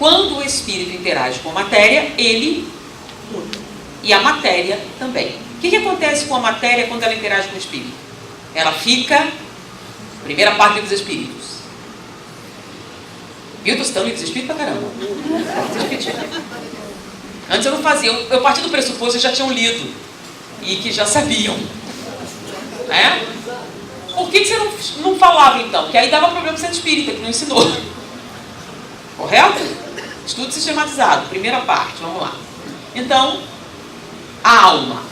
Quando o espírito interage com a matéria, ele muda. E a matéria também. O que acontece com a matéria quando ela interage com o espírito? Ela fica, primeira parte do livro dos Espíritos. Viu? Estou citando o livro dos Espíritos pra caramba. Antes eu não fazia, eu parti do pressuposto que já tinham lido e que já sabiam. Né? Por que você não falava então? Porque aí dava problema pro centro espírita, que não ensinou. Correto? Estudo sistematizado, primeira parte, vamos lá. Então, a alma.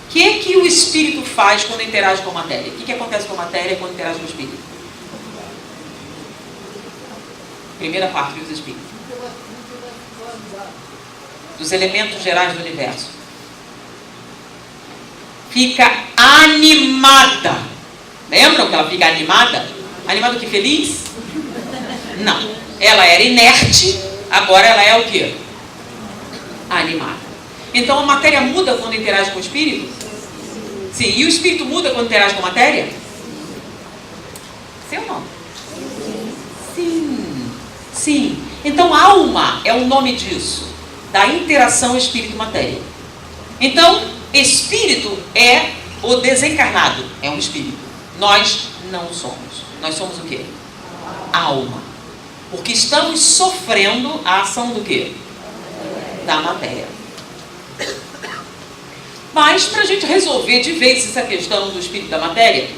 O que o espírito faz quando interage com a matéria? O que acontece com a matéria quando interage com o espírito? Primeira parte dos espíritos. Dos elementos gerais do universo. Fica animada. Lembram que ela fica animada? Animada o que? Feliz? Não. Ela era inerte, agora ela é o quê? Animada. Então a matéria muda quando interage com o espírito? Sim. E o espírito muda quando interage com a matéria? Sim ou não? Sim. Sim. Então alma é o nome disso, da interação espírito-matéria. Então, espírito é o desencarnado, é um espírito. Nós não somos. Nós somos o quê? Alma. Porque estamos sofrendo a ação do quê? Da matéria. Mas, para a gente resolver de vez essa questão do espírito da matéria,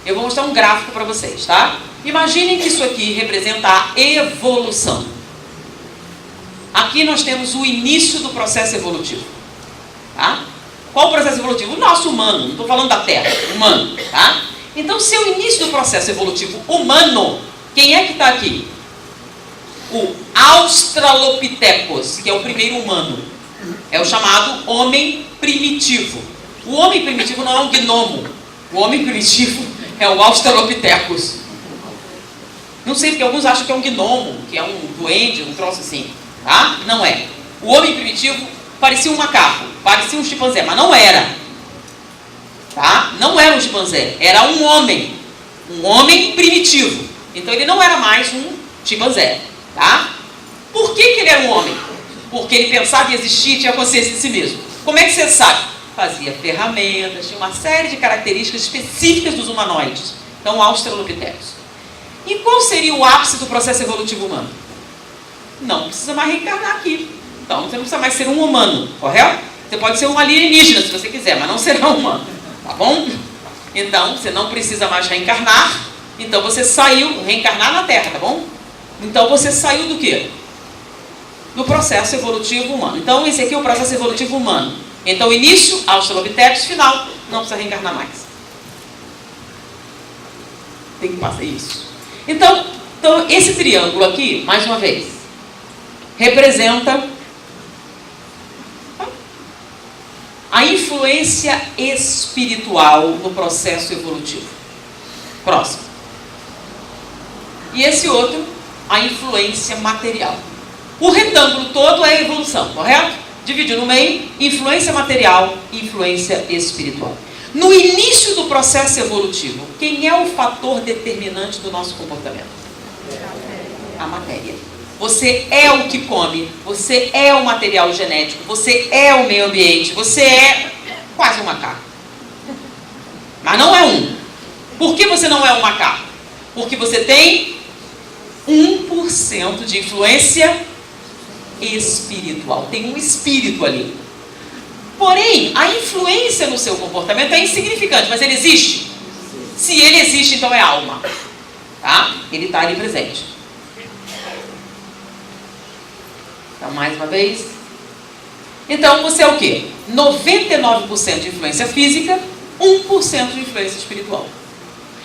eu vou mostrar um gráfico para vocês, tá? Imaginem que isso aqui representa a evolução. Aqui nós temos o início do processo evolutivo. Tá? Qual o processo evolutivo? O nosso humano, não estou falando da Terra, humano. Tá? Então, se é o início do processo evolutivo humano, quem é que está aqui? O Australopithecus, que é o primeiro humano. É o chamado homem primitivo. O homem primitivo não é um gnomo. O homem primitivo é o Australopithecus. Não sei, porque alguns acham que é um gnomo, que é um duende, um troço assim. Tá? Não é. O homem primitivo parecia um macaco, parecia um chimpanzé, mas não era. Tá? Não era um chimpanzé, era um homem primitivo. Então ele não era mais um chimpanzé. Tá? Por que ele era um homem? Porque ele pensava em existir e tinha consciência de si mesmo. Como é que você sabe? Fazia ferramentas, tinha uma série de características específicas dos humanoides. Então, Australopithecus. E qual seria o ápice do processo evolutivo humano? Não precisa mais reencarnar aqui. Então, você não precisa mais ser um humano, correto? Você pode ser um alienígena se você quiser, mas não será um humano. Tá bom? Então, você não precisa mais reencarnar. Então, você saiu, reencarnar na Terra, tá bom? Então, você saiu do quê? Do processo evolutivo humano. Então, esse aqui é o processo evolutivo humano. Então, início, Australopithecus, final, não precisa reencarnar mais. Tem que passar isso. Então, esse triângulo aqui, mais uma vez, representa a influência espiritual no processo evolutivo. Próximo. E esse outro, a influência material. O retângulo todo é a evolução, correto? Dividido no meio, influência material e influência espiritual. No início do processo evolutivo, quem é o fator determinante do nosso comportamento? A matéria. Você é o que come, você é o material genético, você é o meio ambiente, você é quase um macaco. Mas não é um. Por que você não é um macaco? Porque você tem 1% de influência espiritual. Tem um espírito ali. Porém, a influência no seu comportamento é insignificante, mas ele existe? Se ele existe, então é alma. Tá? Ele está ali presente. Então, mais uma vez. Então, você é o quê? 99% de influência física, 1% de influência espiritual.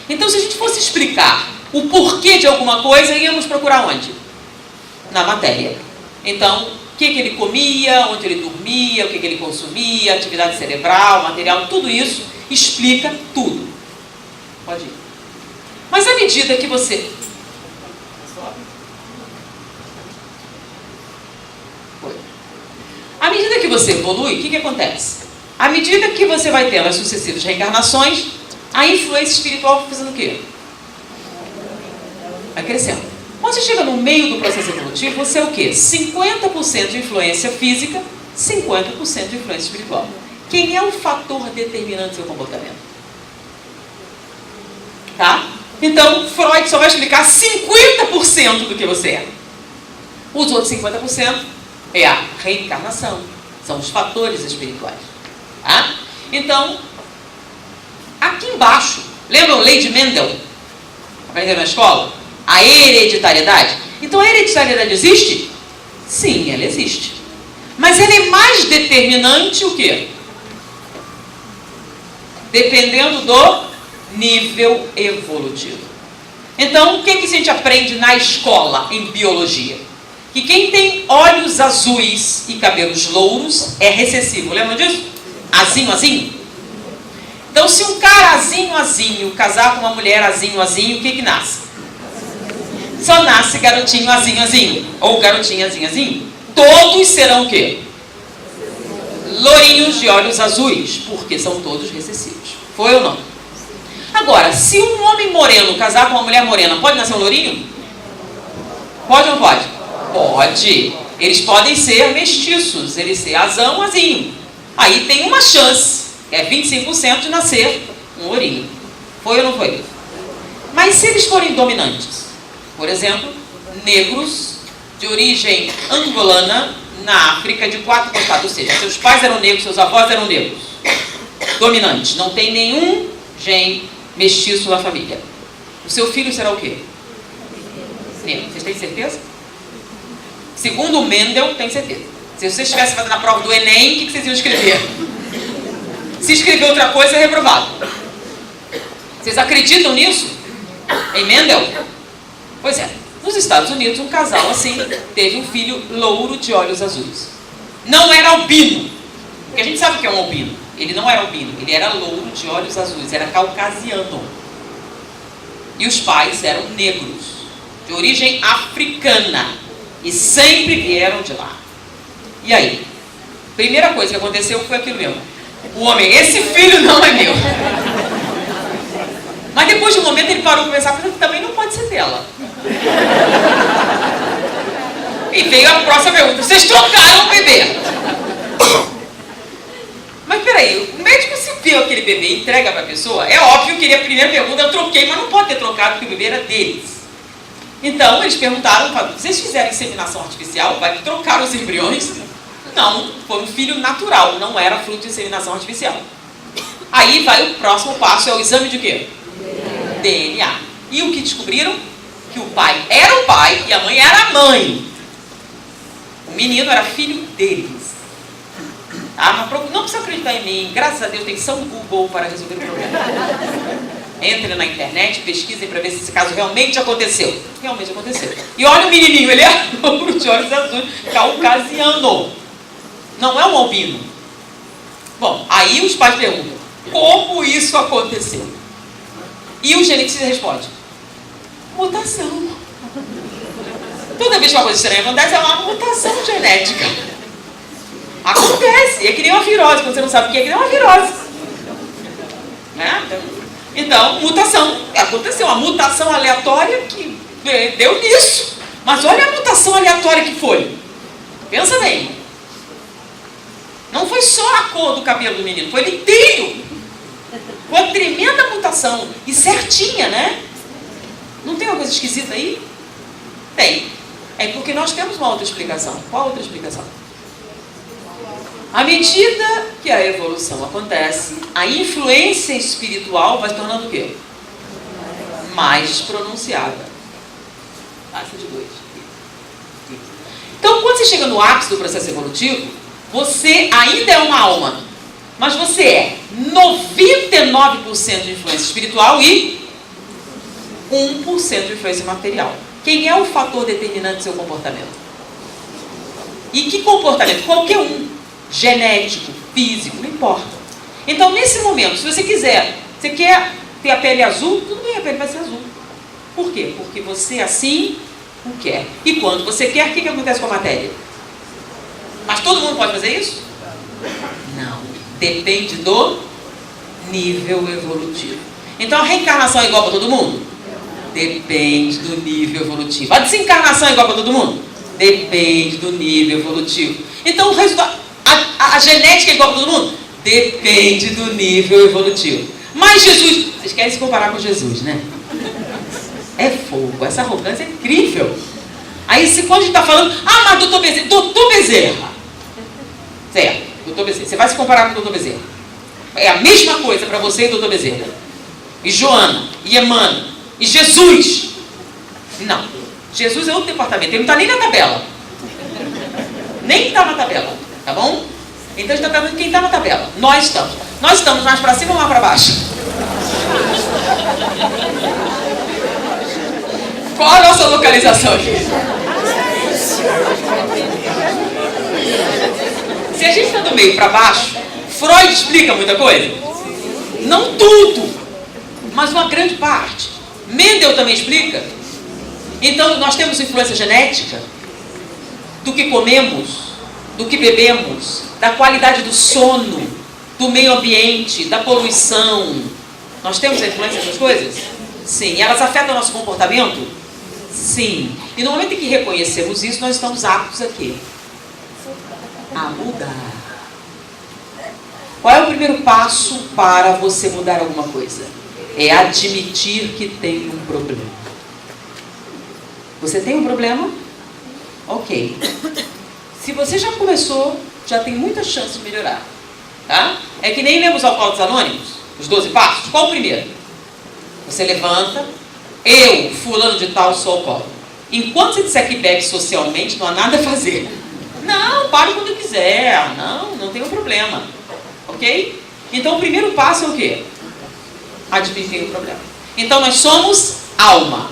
Então, se a gente fosse explicar o porquê de alguma coisa, íamos procurar onde? Na matéria. Então, o que ele comia, onde ele dormia, o que ele consumia, atividade cerebral, material, tudo isso explica tudo. Pode ir. Mas à medida que você... À medida que você evolui, o que acontece? À medida que você vai tendo as sucessivas reencarnações, a influência espiritual vai fazendo o quê? Vai crescendo. Quando você chega no meio do processo evolutivo, você é o quê? 50% de influência física, 50% de influência espiritual. Quem é o fator determinante do seu comportamento? Tá? Então, Freud só vai explicar 50% do que você é. Os outros 50% é a reencarnação. São os fatores espirituais. Tá? Então, aqui embaixo, lembram lei de Mendel? Aprenderam na escola? A hereditariedade. Então, a hereditariedade existe? Sim, ela existe. Mas ela é mais determinante o quê? Dependendo do nível evolutivo. Então, o que a gente aprende na escola, em biologia? Que quem tem olhos azuis e cabelos louros é recessivo. Lembram disso? Azinho, azinho? Então, se um cara azinho, azinho, casar com uma mulher azinho, azinho, o que nasce? Só nasce garotinho, azinho, azinho. Ou garotinha, azinho, azinho. Todos serão o quê? Lourinhos de olhos azuis, porque são todos recessivos. Foi ou não? Agora, se um homem moreno casar com uma mulher morena, pode nascer um lourinho? Pode ou não pode? Pode. Eles podem ser mestiços, eles ser azão, azinho. Aí tem uma chance, é 25% de nascer um lourinho. Foi ou não foi? Mas se eles forem dominantes, por exemplo, negros de origem angolana na África de 4 costados, ou seja, seus pais eram negros, seus avós eram negros, dominantes, não tem nenhum gene mestiço na família. O seu filho será o quê? Negro. Vocês têm certeza? Segundo o Mendel, tem certeza. Se você estivesse fazendo a prova do Enem, o que vocês iam escrever? Se escrever outra coisa, é reprovado. Vocês acreditam nisso? Em Mendel? Pois é. Nos Estados Unidos, um casal assim teve um filho louro de olhos azuis. Não era albino. Porque a gente sabe o que é um albino. Ele não era albino, ele era louro de olhos azuis, era caucasiano. E os pais eram negros, de origem africana. E sempre vieram de lá. E aí? Primeira coisa que aconteceu foi aquilo mesmo. O homem, esse filho não é meu. Mas depois de um momento ele parou para pensar, porque também não pode ser dela. E veio a próxima pergunta, vocês trocaram o bebê? Mas peraí, o médico se vê aquele bebê e entrega para a pessoa, é óbvio que a primeira pergunta eu troquei, mas não pode ter trocado porque o bebê era deles. Então eles perguntaram, vocês fizeram inseminação artificial? Vai trocar os embriões? Não, foi um filho natural, não era fruto de inseminação artificial. Aí vai o próximo passo, é o exame de quê? DNA. E o que descobriram? Que o pai era o pai e a mãe era a mãe. O menino era filho deles. Não precisa acreditar em mim, graças a Deus tem São Google para resolver o problema. Entre na internet, pesquisem para ver se esse caso realmente aconteceu. Realmente aconteceu. E olha o menininho, ele é louro de olhos azuis, caucasiano. Não é um albino. Bom, aí os pais perguntam, como isso aconteceu? E o geneticista responde, mutação. Toda vez que uma coisa estranha acontece, é uma mutação genética. Acontece, é que nem uma virose, quando você não sabe o que é que nem uma virose. Né? Então, mutação. Aconteceu uma mutação aleatória que deu nisso. Mas olha a mutação aleatória que foi. Pensa bem. Não foi só a cor do cabelo do menino, foi ele inteiro. Uma tremenda mutação. E certinha, né? Não tem uma coisa esquisita aí? Tem. É porque nós temos uma outra explicação. Qual a outra explicação? À medida que a evolução acontece, a influência espiritual vai se tornando o quê? Mais pronunciada. Passa de 2. Então, quando você chega no ápice do processo evolutivo, você ainda é uma alma, mas você é 99% de influência espiritual e 1% de influência material. Quem é o fator determinante do seu comportamento? E que comportamento? Qualquer um. Genético, físico, não importa. Então, nesse momento, se você quiser, você quer ter a pele azul, tudo bem, a pele vai ser azul. Por quê? Porque você assim o quer. E quando você quer, o que acontece com a matéria? Mas todo mundo pode fazer isso? Não. Depende do nível evolutivo. Então, a reencarnação é igual para todo mundo? Depende do nível evolutivo. A desencarnação é igual para todo mundo? Depende do nível evolutivo. Então o resultado, a genética é igual para todo mundo? Depende do nível evolutivo. Mas Jesus, vocês querem se comparar com Jesus, né? É fogo, essa arrogância é incrível. Aí se quando a gente está falando, mas doutor Bezerra. Certo, doutor Bezerra. Você vai se comparar com o doutor Bezerra. É a mesma coisa para você e o doutor Bezerra. E Joana, e Emmanuel, e Jesus. Não, Jesus é outro departamento, ele não está nem na tabela. Nem está na tabela, tá bom? Então a gente está vendo quem está na tabela. Nós estamos. Nós estamos mais para cima ou mais para baixo? Qual a nossa localização aqui? Se a gente está do meio para baixo, Freud explica muita coisa? Não tudo, mas uma grande parte. Mendel também explica. Então nós temos influência genética do que comemos, do que bebemos, da qualidade do sono, do meio ambiente, da poluição. Nós temos a influência dessas coisas? Sim. Elas afetam o nosso comportamento? Sim. E no momento em que reconhecemos isso, nós estamos aptos a quê? A mudar. Qual é o primeiro passo para você mudar alguma coisa? É admitir que tem um problema. Você tem um problema? Ok. Se você já começou, já tem muita chance de melhorar. Tá? É que nem lemos Alcoólicos Anônimos, os 12 passos. Qual o primeiro? Você levanta, eu, fulano de tal, sou alcoólico. Enquanto você disser que bebe socialmente, não há nada a fazer. Não, pare quando quiser. Não tem um problema. Ok? Então o primeiro passo é o quê? Admitir o problema. Então nós somos alma.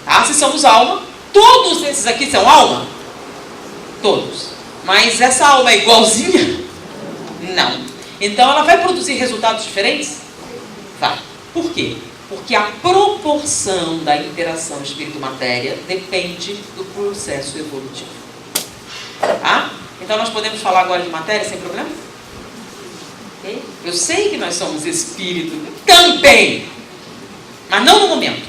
Tá? Se somos alma, todos esses aqui são alma? Todos. Mas essa alma é igualzinha? Não. Então ela vai produzir resultados diferentes? Vai. Por quê? Porque a proporção da interação espírito-matéria depende do processo evolutivo. Tá? Então nós podemos falar agora de matéria sem problema? Okay? Eu sei que nós somos espírito também, mas não no momento.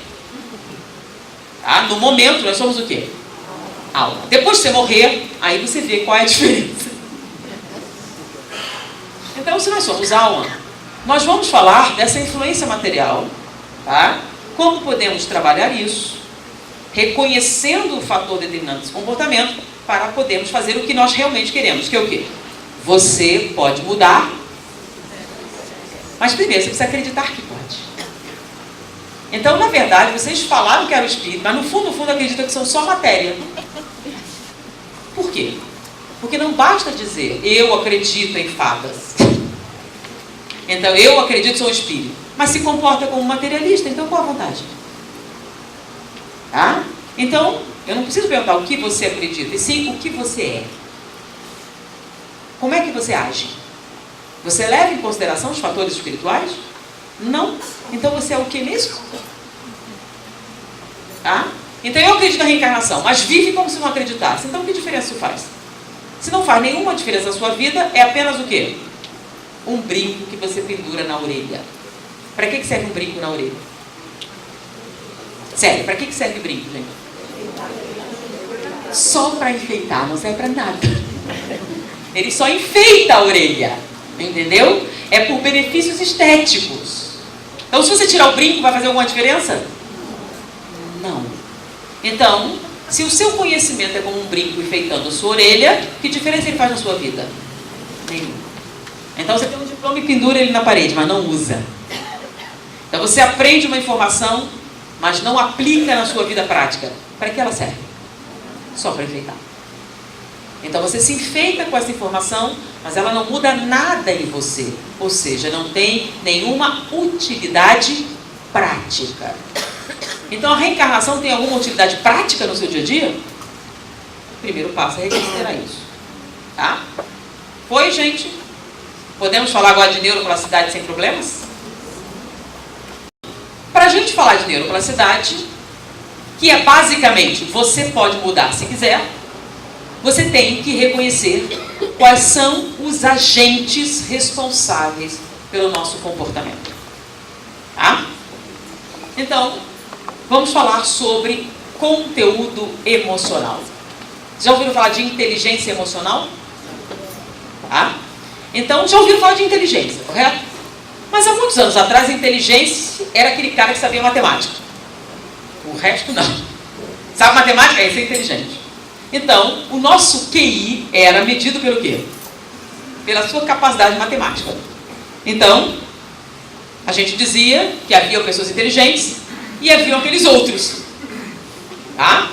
Tá? No momento nós somos o quê? Alma. Depois de você morrer, aí você vê qual é a diferença. Então, se nós somos alma, nós vamos falar dessa influência material, tá? Como podemos trabalhar isso, reconhecendo o fator determinante desse comportamento, para podermos fazer o que nós realmente queremos, que é o quê? Você pode mudar, mas primeiro você precisa acreditar que pode. Então, na verdade, vocês falaram que era o espírito, mas no fundo acreditam que são só matéria. Por quê? Porque não basta dizer, eu acredito em fadas. Então, eu acredito que sou espírito. Mas se comporta como materialista, então qual a vantagem? Tá? Então, eu não preciso perguntar o que você acredita, e sim o que você é. Como é que você age? Você leva em consideração os fatores espirituais? Não. Então você é o que mesmo? Tá? Então eu acredito na reencarnação, mas vive como se não acreditasse. Então que diferença isso faz? Se não faz nenhuma diferença na sua vida, é apenas o quê? Um brinco que você pendura na orelha. Para que serve um brinco na orelha? Sério, para que serve brinco, gente? Só para enfeitar, não serve para nada. Ele só enfeita a orelha, entendeu? É por benefícios estéticos. Então, se você tirar o brinco, vai fazer alguma diferença? Não. Então, se o seu conhecimento é como um brinco enfeitando a sua orelha, que diferença ele faz na sua vida? Nenhuma. Então, você tem um diploma e pendura ele na parede, mas não usa. Então, você aprende uma informação, mas não aplica na sua vida prática. Para que ela serve? Só para enfeitar. Então você se enfeita com essa informação, mas ela não muda nada em você. Ou seja, não tem nenhuma utilidade prática. Então a reencarnação tem alguma utilidade prática no seu dia a dia? O primeiro passo é reconsiderar isso. Tá? Foi, gente? Podemos falar agora de neuroplasticidade sem problemas? Para a gente falar de neuroplasticidade, que é basicamente, você pode mudar se quiser, você tem que reconhecer quais são os agentes responsáveis pelo nosso comportamento. Tá? Então, vamos falar sobre conteúdo emocional. Já ouviram falar de inteligência emocional? Tá? Então, já ouviram falar de inteligência, correto? Mas há muitos anos atrás, a inteligência era aquele cara que sabia matemática. O resto não. Sabe matemática? Esse é inteligente. Então, o nosso QI era medido pelo quê? Pela sua capacidade matemática. Então, a gente dizia que havia pessoas inteligentes e haviam aqueles outros, tá?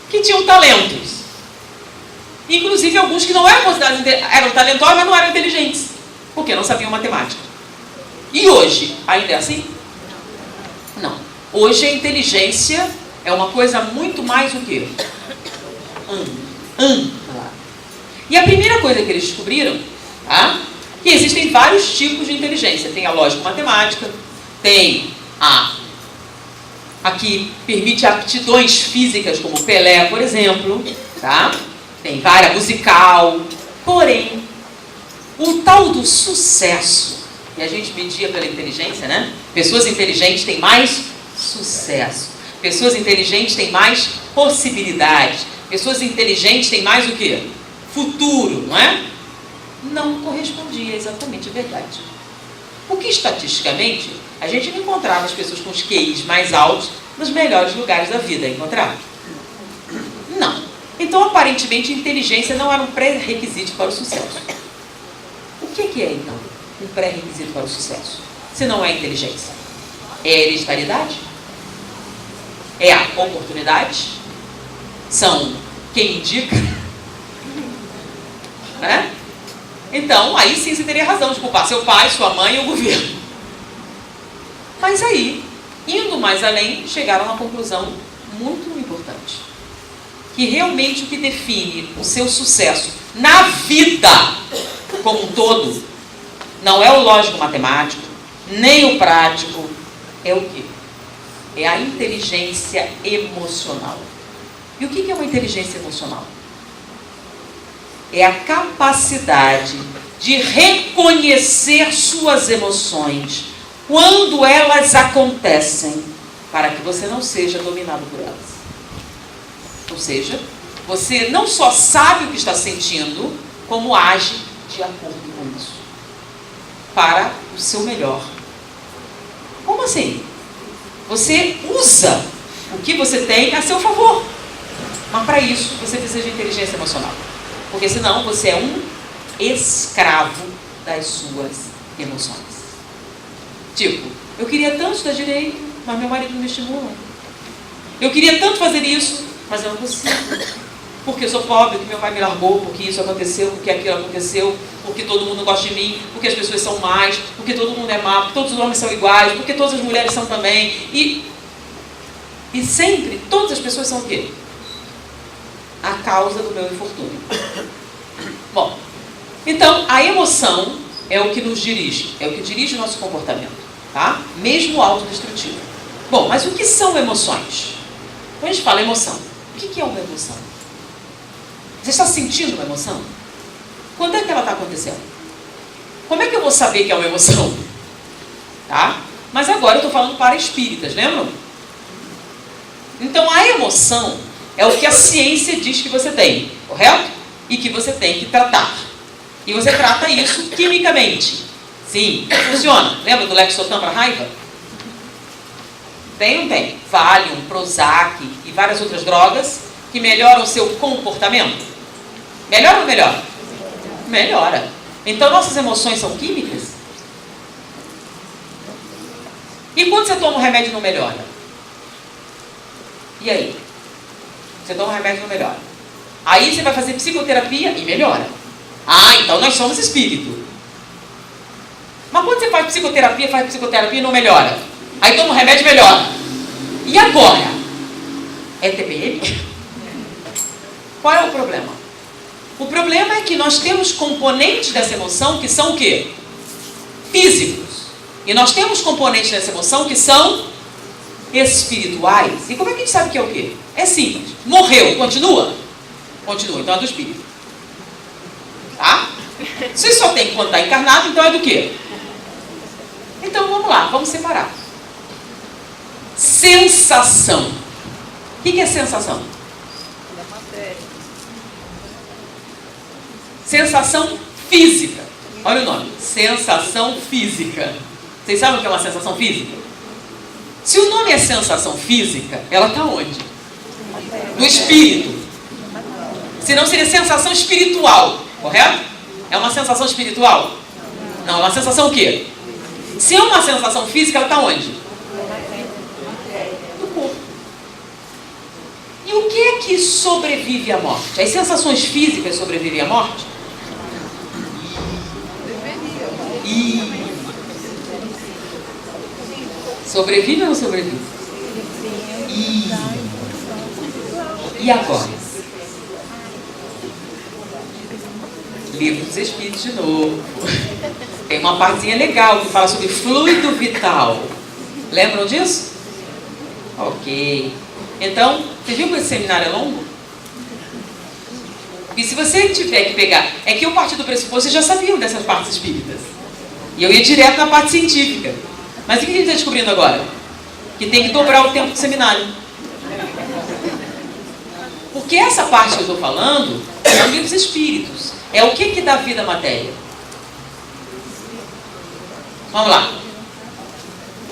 Que tinham talentos. Inclusive alguns que não eram considerados, eram talentosos, mas não eram inteligentes, porque não sabiam matemática. E hoje, ainda é assim? Não. Hoje a inteligência é uma coisa muito mais o quê? Ampla. E a primeira coisa que eles descobriram, tá? Que existem vários tipos de inteligência. Tem a lógico-matemática, tem a que permite aptidões físicas, como Pelé, por exemplo, tá? Tem várias, musical. Porém, o tal do sucesso, que a gente media pela inteligência, né? Pessoas inteligentes têm mais sucesso. Pessoas inteligentes têm mais possibilidades. Pessoas inteligentes têm mais o quê? Futuro, não é? Não correspondia exatamente à verdade. Porque estatisticamente, a gente não encontrava as pessoas com os QIs mais altos nos melhores lugares da vida. Encontrava? Não. Então, aparentemente, inteligência não era um pré-requisito para o sucesso. O que é, então, um pré-requisito para o sucesso? Se não é inteligência? É a hereditariedade? É a oportunidade? São quem indica? Né? Então, aí sim você teria razão de culpar seu pai, sua mãe e o governo. Mas aí, indo mais além, chegaram a uma conclusão muito importante. Que realmente o que define o seu sucesso na vida como um todo, não é o lógico-matemático, nem o prático, é o quê? É a inteligência emocional. E o que é uma inteligência emocional? É a capacidade de reconhecer suas emoções quando elas acontecem, para que você não seja dominado por elas. Ou seja, você não só sabe o que está sentindo, como age de acordo com isso, para o seu melhor. Como assim? Você usa o que você tem a seu favor. Mas para isso, você precisa de inteligência emocional. Porque senão você é um escravo das suas emoções. Tipo, eu queria tanto estudar direito, mas meu marido não me estimula. Eu queria tanto fazer isso, mas eu não consigo. Porque eu sou pobre, porque meu pai me largou, porque isso aconteceu, porque aquilo aconteceu, porque todo mundo gosta de mim, porque as pessoas são más, porque todo mundo é má, porque todos os homens são iguais, porque todas as mulheres são também. E sempre, todas as pessoas são o quê? A causa do meu infortúnio. Bom, então a emoção é o que nos dirige, é o que dirige o nosso comportamento, tá? Mesmo autodestrutivo. Bom, mas o que são emoções? Quando a gente fala emoção, o que é uma emoção? Você está sentindo uma emoção? Quando é que ela está acontecendo? Como é que eu vou saber que é uma emoção? Tá? Mas agora eu estou falando para espíritas, lembram? Então a emoção é o que a ciência diz que você tem, correto? E que você tem que tratar. E você trata isso quimicamente. Sim, funciona. Lembra do Lexotan para raiva? Tem ou não tem? Valium, Prozac e várias outras drogas que melhoram o seu comportamento. Melhora ou não melhora? Melhora. Então nossas emoções são químicas? E quando você toma um remédio não melhora? E aí? Você toma um remédio e não melhora. Aí você vai fazer psicoterapia e melhora. Ah, então nós somos espírito. Mas quando você faz psicoterapia e não melhora. Aí toma um remédio e melhora. E agora? É TPM? Qual é o problema? O problema é que nós temos componentes dessa emoção que são o quê? Físicos. E nós temos componentes dessa emoção que são espirituais. E como é que a gente sabe que é o quê? É simples. Morreu, continua? Continua, então é do espírito. Tá? Se só tem quando está encarnado, então é do quê? Então vamos lá, vamos separar. Sensação. O que é sensação? Sensação física. Olha o nome. Sensação física. Vocês sabem o que é uma sensação física? Se o nome é sensação física, ela está onde? No espírito. Senão seria sensação espiritual. Correto? É uma sensação espiritual? Não, é uma sensação o quê? Se é uma sensação física, ela está onde? No corpo. E o que é que sobrevive à morte? As sensações físicas sobrevivem à morte? Sobrevive ou não sobrevive? E agora? Livro dos Espíritos de novo. Tem uma partezinha legal que fala sobre fluido vital. Lembram disso? Ok. Então, você viu que esse seminário é longo? E se você tiver que pegar... É que eu parti do pressuposto, vocês já sabiam dessas partes espíritas. E eu ia direto na parte científica. Mas o que a gente está descobrindo agora? Que tem que dobrar o tempo do seminário. Porque essa parte que eu estou falando é o livro dos Espíritos. É o que dá vida à matéria. Vamos lá.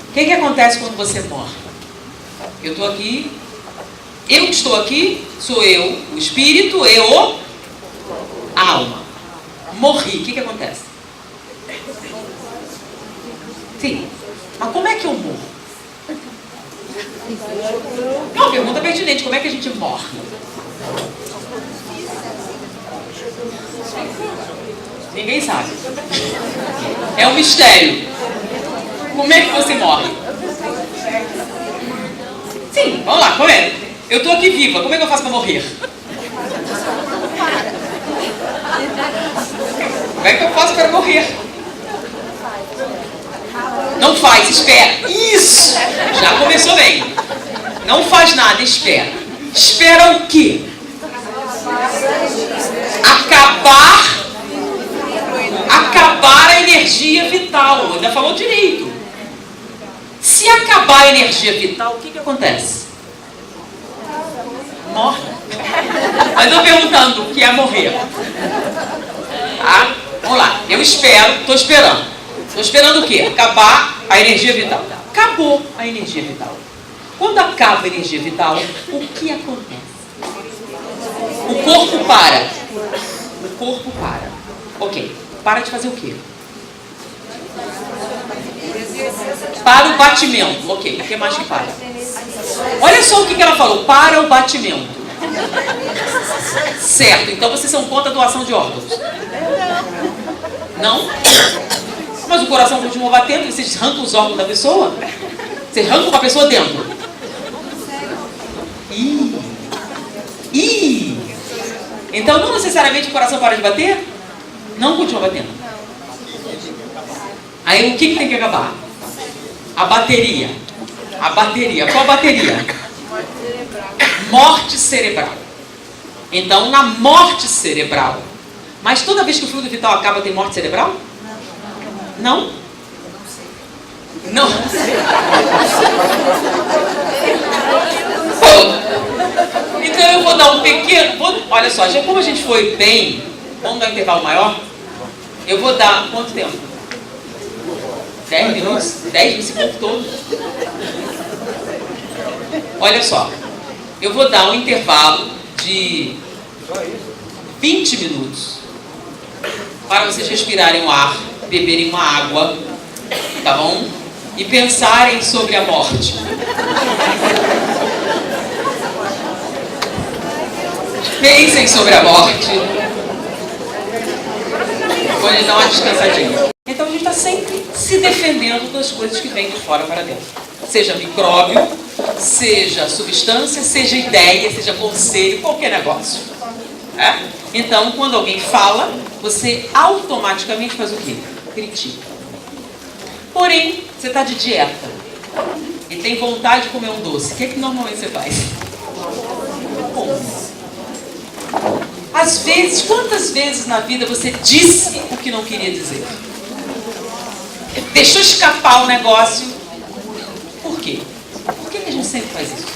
O que acontece quando você morre? Eu estou aqui. Eu que estou aqui sou eu, o espírito, a alma. Morri. O que acontece? Sim. Mas como é que eu morro? É uma pergunta pertinente. Como é que a gente morre? Ninguém sabe. É um mistério. Como é que você morre? Sim, vamos lá, como é? Eu estou aqui viva, como é que eu faço para morrer? Como é que eu faço para morrer? Não faz, espera. Isso! Já começou bem. Não faz nada, espera. Espera o quê? Acabar a energia vital. Ainda falou direito. Se acabar a energia vital, o que acontece? Morre. Mas eu estou perguntando o que é morrer. Tá? Vamos lá. Eu espero, estou esperando. Estou esperando o quê? Acabar a energia vital. Acabou a energia vital. Quando acaba a energia vital, o que acontece? O corpo para. O corpo para. Ok. Para de fazer o quê? Para o batimento. Ok. O que mais que para? Olha só o que ela falou. Para o batimento. Certo. Então vocês são contra a doação de órgãos? Não? Mas o coração continua batendo e vocês arrancam os órgãos da pessoa? Vocês arrancam com a pessoa dentro? Então não necessariamente o coração para de bater? Não continua batendo. Aí o que tem que acabar? A bateria. A bateria. Qual bateria? Morte cerebral. Então, na morte cerebral. Mas toda vez que o fluido vital acaba, tem morte cerebral? Não? Não. Então eu vou dar um pequeno... Olha só, já como a gente foi bem, vamos dar um intervalo maior? Eu vou dar quanto tempo? 10 minutos? 10 segundos todos? Olha só, eu vou dar um intervalo de 20 minutos para vocês respirarem o ar, beberem uma água, tá bom? E pensarem sobre a morte. Pensem sobre a morte. Pode dar uma descansadinha. Então a gente está sempre se defendendo das coisas que vêm de fora para dentro. Seja micróbio, seja substância, seja ideia, seja conselho, qualquer negócio. É? Então, quando alguém fala, você automaticamente faz o quê? Critica. Porém, você está de dieta e tem vontade de comer um doce. O que é que normalmente você faz? Come. Às vezes, quantas vezes na vida você disse o que não queria dizer? Deixou escapar o negócio. Por quê? Por que sempre faz isso?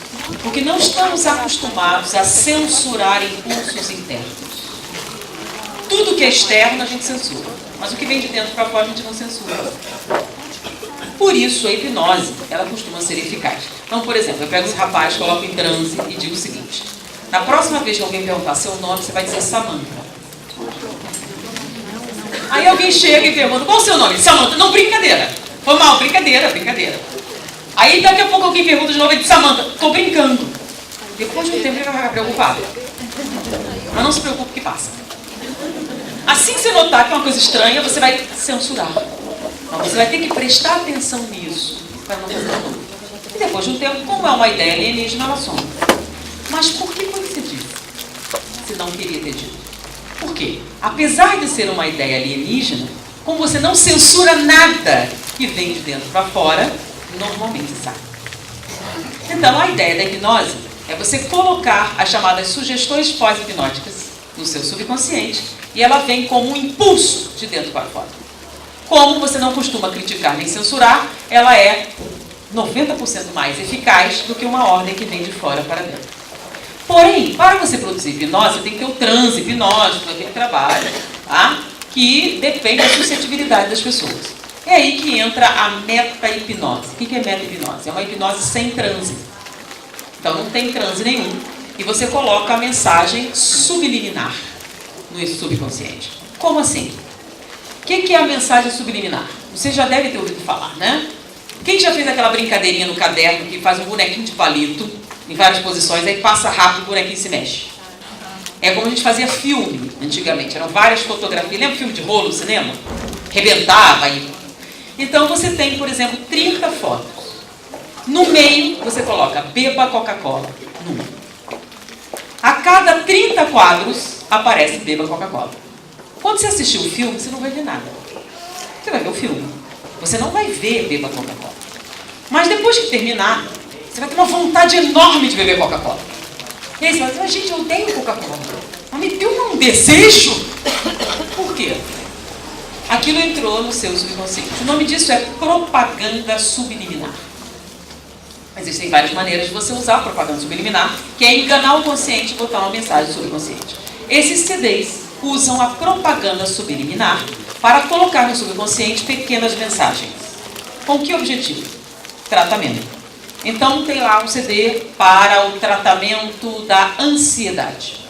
Porque não estamos acostumados a censurar impulsos internos. Tudo que é externo a gente censura, mas o que vem de dentro para fora a gente não censura. Por isso a hipnose, ela costuma ser eficaz. Então, por exemplo, eu pego esse rapaz, coloco em transe e digo o seguinte: na próxima vez que alguém perguntar seu nome, você vai dizer Samantha. Aí alguém chega e pergunta: qual o seu nome? Samantha. Não, brincadeira. Foi mal, brincadeira. Aí daqui a pouco alguém pergunta de novo e diz: Samantha, estou brincando. Depois de um tempo ele vai ficar preocupado. Mas não se preocupe que passa. Assim que você notar que é uma coisa estranha, você vai censurar. Então, você vai ter que prestar atenção nisso para não fazer nada. E depois de um tempo, como é uma ideia alienígena, ela some. Mas por que foi que você disse? Se não queria ter dito. Por quê? Apesar de ser uma ideia alienígena, como você não censura nada que vem de dentro para fora, normalmente sai. Então, a ideia da hipnose é você colocar as chamadas sugestões pós-hipnóticas no seu subconsciente e ela vem como um impulso de dentro para fora. Como você não costuma criticar nem censurar, ela é 90% mais eficaz do que uma ordem que vem de fora para dentro. Porém, para você produzir hipnose, tem que ter o transe hipnótico, aquele trabalho, tá? Que depende da suscetibilidade das pessoas. É aí que entra a meta-hipnose. O que é meta-hipnose? É uma hipnose sem transe. Então não tem transe nenhum. E você coloca a mensagem subliminar no subconsciente. Como assim? O que é a mensagem subliminar? Você já deve ter ouvido falar, né? Quem já fez aquela brincadeirinha no caderno que faz um bonequinho de palito em várias posições, aí passa rápido, o bonequinho se mexe? É como a gente fazia filme antigamente. Eram várias fotografias. Lembra o filme de rolo no cinema? Rebentava aí. Então você tem, por exemplo, 30 fotos. No meio você coloca beba Coca-Cola. A cada 30 quadros aparece beba Coca-Cola. Quando você assistir o filme, você não vai ver nada. Você vai ver o filme. Você não vai ver beba Coca-Cola. Mas depois que terminar, você vai ter uma vontade enorme de beber Coca-Cola. E aí você vai dizer: gente, eu odeio Coca-Cola. Mas me deu um desejo. Por quê? Aquilo entrou no seu subconsciente. O nome disso é propaganda subliminar. Existem várias maneiras de você usar a propaganda subliminar, que é enganar o consciente e botar uma mensagem subconsciente. Esses CDs usam a propaganda subliminar para colocar no subconsciente pequenas mensagens. Com que objetivo? Tratamento. Então tem lá um CD para o tratamento da ansiedade.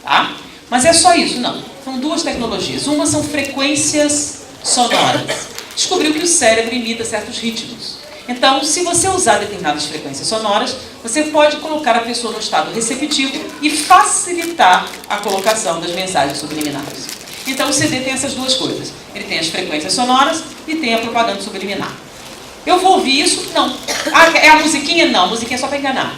Tá? Mas é só isso? Não. São duas tecnologias. Uma são frequências sonoras. Descobriu que o cérebro imita certos ritmos. Então, se você usar determinadas frequências sonoras, você pode colocar a pessoa no estado receptivo e facilitar a colocação das mensagens subliminares. Então, o CD tem essas duas coisas. Ele tem as frequências sonoras e tem a propaganda subliminar. Eu vou ouvir isso? Não. É a musiquinha? Não. A musiquinha é só para enganar.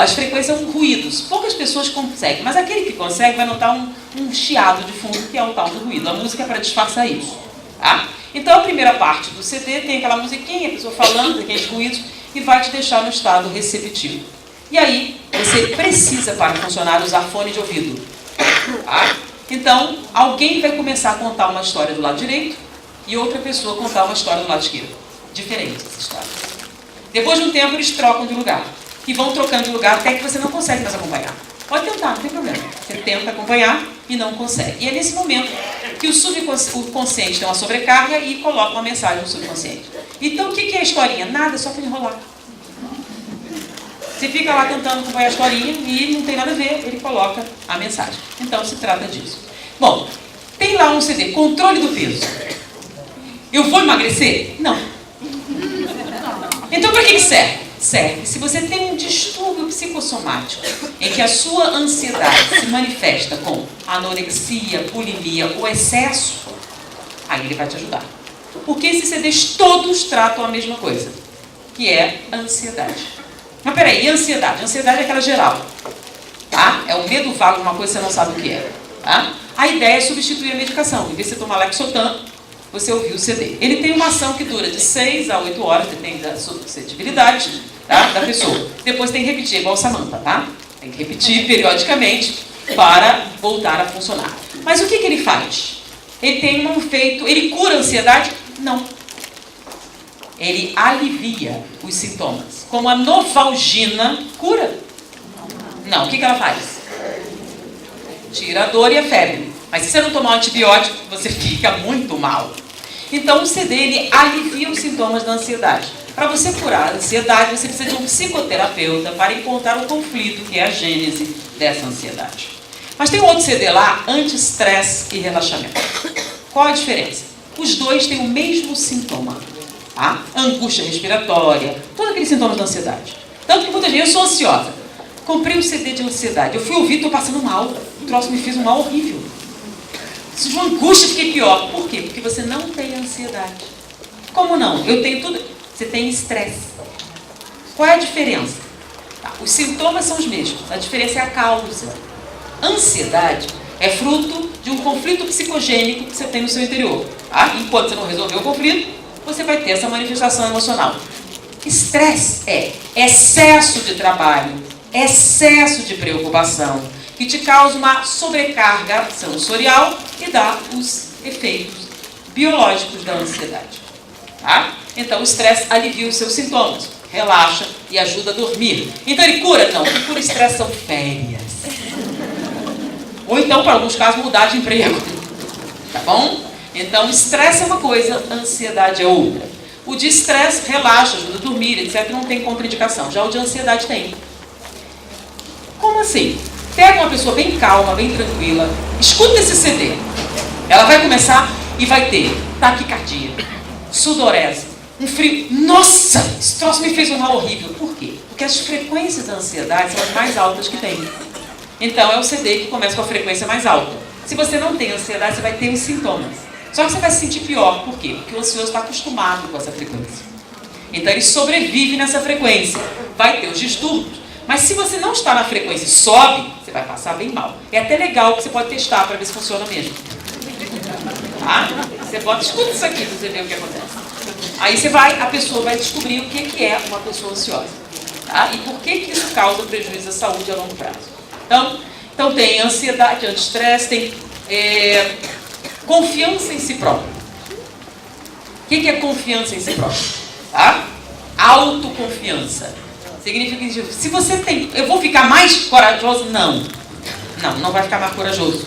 As frequências são ruídos. Poucas pessoas conseguem, mas aquele que consegue vai notar um chiado de fundo, que é o tal do ruído. A música é para disfarçar isso. Tá? Então, a primeira parte do CD tem aquela musiquinha, a pessoa falando, aqueles ruídos, e vai te deixar no estado receptivo. E aí, você precisa, para funcionar, usar fone de ouvido. Tá? Então, alguém vai começar a contar uma história do lado direito e outra pessoa contar uma história do lado esquerdo. Diferentes essas histórias. Depois de um tempo, eles trocam de lugar. E vão trocando de lugar até que você não consegue mais acompanhar. Pode tentar, não tem problema. Você tenta acompanhar e não consegue. E é nesse momento que o consciente tem uma sobrecarga e coloca uma mensagem no subconsciente. Então, o que é a historinha? Nada, é só para enrolar. Você fica lá tentando acompanhar a historinha e não tem nada a ver, ele coloca a mensagem. Então, se trata disso. Bom, tem lá um CD, controle do peso. Eu vou emagrecer? Não. Então, para que serve? Serve se você tem um distúrbio psicossomático em que a sua ansiedade se manifesta com anorexia, bulimia ou excesso, aí ele vai te ajudar. Porque esses CDs todos tratam a mesma coisa, que é ansiedade. Mas peraí, e ansiedade? Ansiedade é aquela geral. Tá? É o medo vago de uma coisa que você não sabe o que é. Tá? A ideia é substituir a medicação. Em vez de você tomar Lexotan, você ouvir o CD. Ele tem uma ação que dura de 6 a 8 horas, depende da suscetibilidade, tá, da pessoa. Depois tem que repetir, igual Samantha, tá? Tem que repetir periodicamente para voltar a funcionar. Mas o que ele faz? Ele tem um efeito... Ele cura a ansiedade? Não. Ele alivia os sintomas. Como a Novalgina cura. Não, o que ela faz? Tira a dor e a febre. Mas se você não tomar um antibiótico, você fica muito mal. Então o CD, ele alivia os sintomas da ansiedade. Para você curar a ansiedade, você precisa de um psicoterapeuta para encontrar o conflito, que é a gênese dessa ansiedade. Mas tem um outro CD lá, anti-estresse e relaxamento. Qual a diferença? Os dois têm o mesmo sintoma. Tá? Angústia respiratória, todos aqueles sintomas da ansiedade. Tanto que muita gente, eu sou ansiosa. Comprei um CD de ansiedade. Eu fui ouvir, estou passando mal. O troço me fez um mal horrível. Se de uma angústia, fiquei pior. Por quê? Porque você não tem ansiedade. Como não? Eu tenho tudo. Você tem estresse. Qual é a diferença? Tá. Os sintomas são os mesmos. A diferença é a causa. Ansiedade é fruto de um conflito psicogênico que você tem no seu interior. Tá? Enquanto você não resolver o conflito, você vai ter essa manifestação emocional. Estresse é excesso de trabalho, excesso de preocupação, que te causa uma sobrecarga sensorial e dá os efeitos biológicos da ansiedade. Tá? Então o estresse alivia os seus sintomas, relaxa e ajuda a dormir. Então ele cura? Não, o que cura estresse são férias. Ou então, para alguns casos, mudar de emprego. Tá bom? Então, estresse é uma coisa, ansiedade é outra. O de estresse relaxa, ajuda a dormir, etc. Não tem contraindicação. Já o de ansiedade tem. Como assim? Pega uma pessoa bem calma, bem tranquila, escuta esse CD. Ela vai começar e vai ter taquicardia, sudorese, um frio. Nossa, esse troço me fez um mal horrível. Por quê? Porque as frequências da ansiedade são as mais altas que tem. Então é o CD que começa com a frequência mais alta. Se você não tem ansiedade, você vai ter os sintomas. Só que você vai se sentir pior. Por quê? Porque o ansioso está acostumado com essa frequência. Então ele sobrevive nessa frequência. Vai ter os distúrbios. Mas se você não está na frequência e sobe, você vai passar bem mal. É até legal que você pode testar para ver se funciona mesmo. Tá? Você bota, escuta isso aqui para você ver o que acontece. Aí a pessoa vai descobrir o que é uma pessoa ansiosa. Tá? E por que isso causa prejuízo à saúde a longo prazo. Então tem ansiedade, anti-estresse, tem confiança em si próprio. O que é confiança em si próprio? Tá? Autoconfiança. Significa que se você tem, eu vou ficar mais corajoso? Não. Não vai ficar mais corajoso.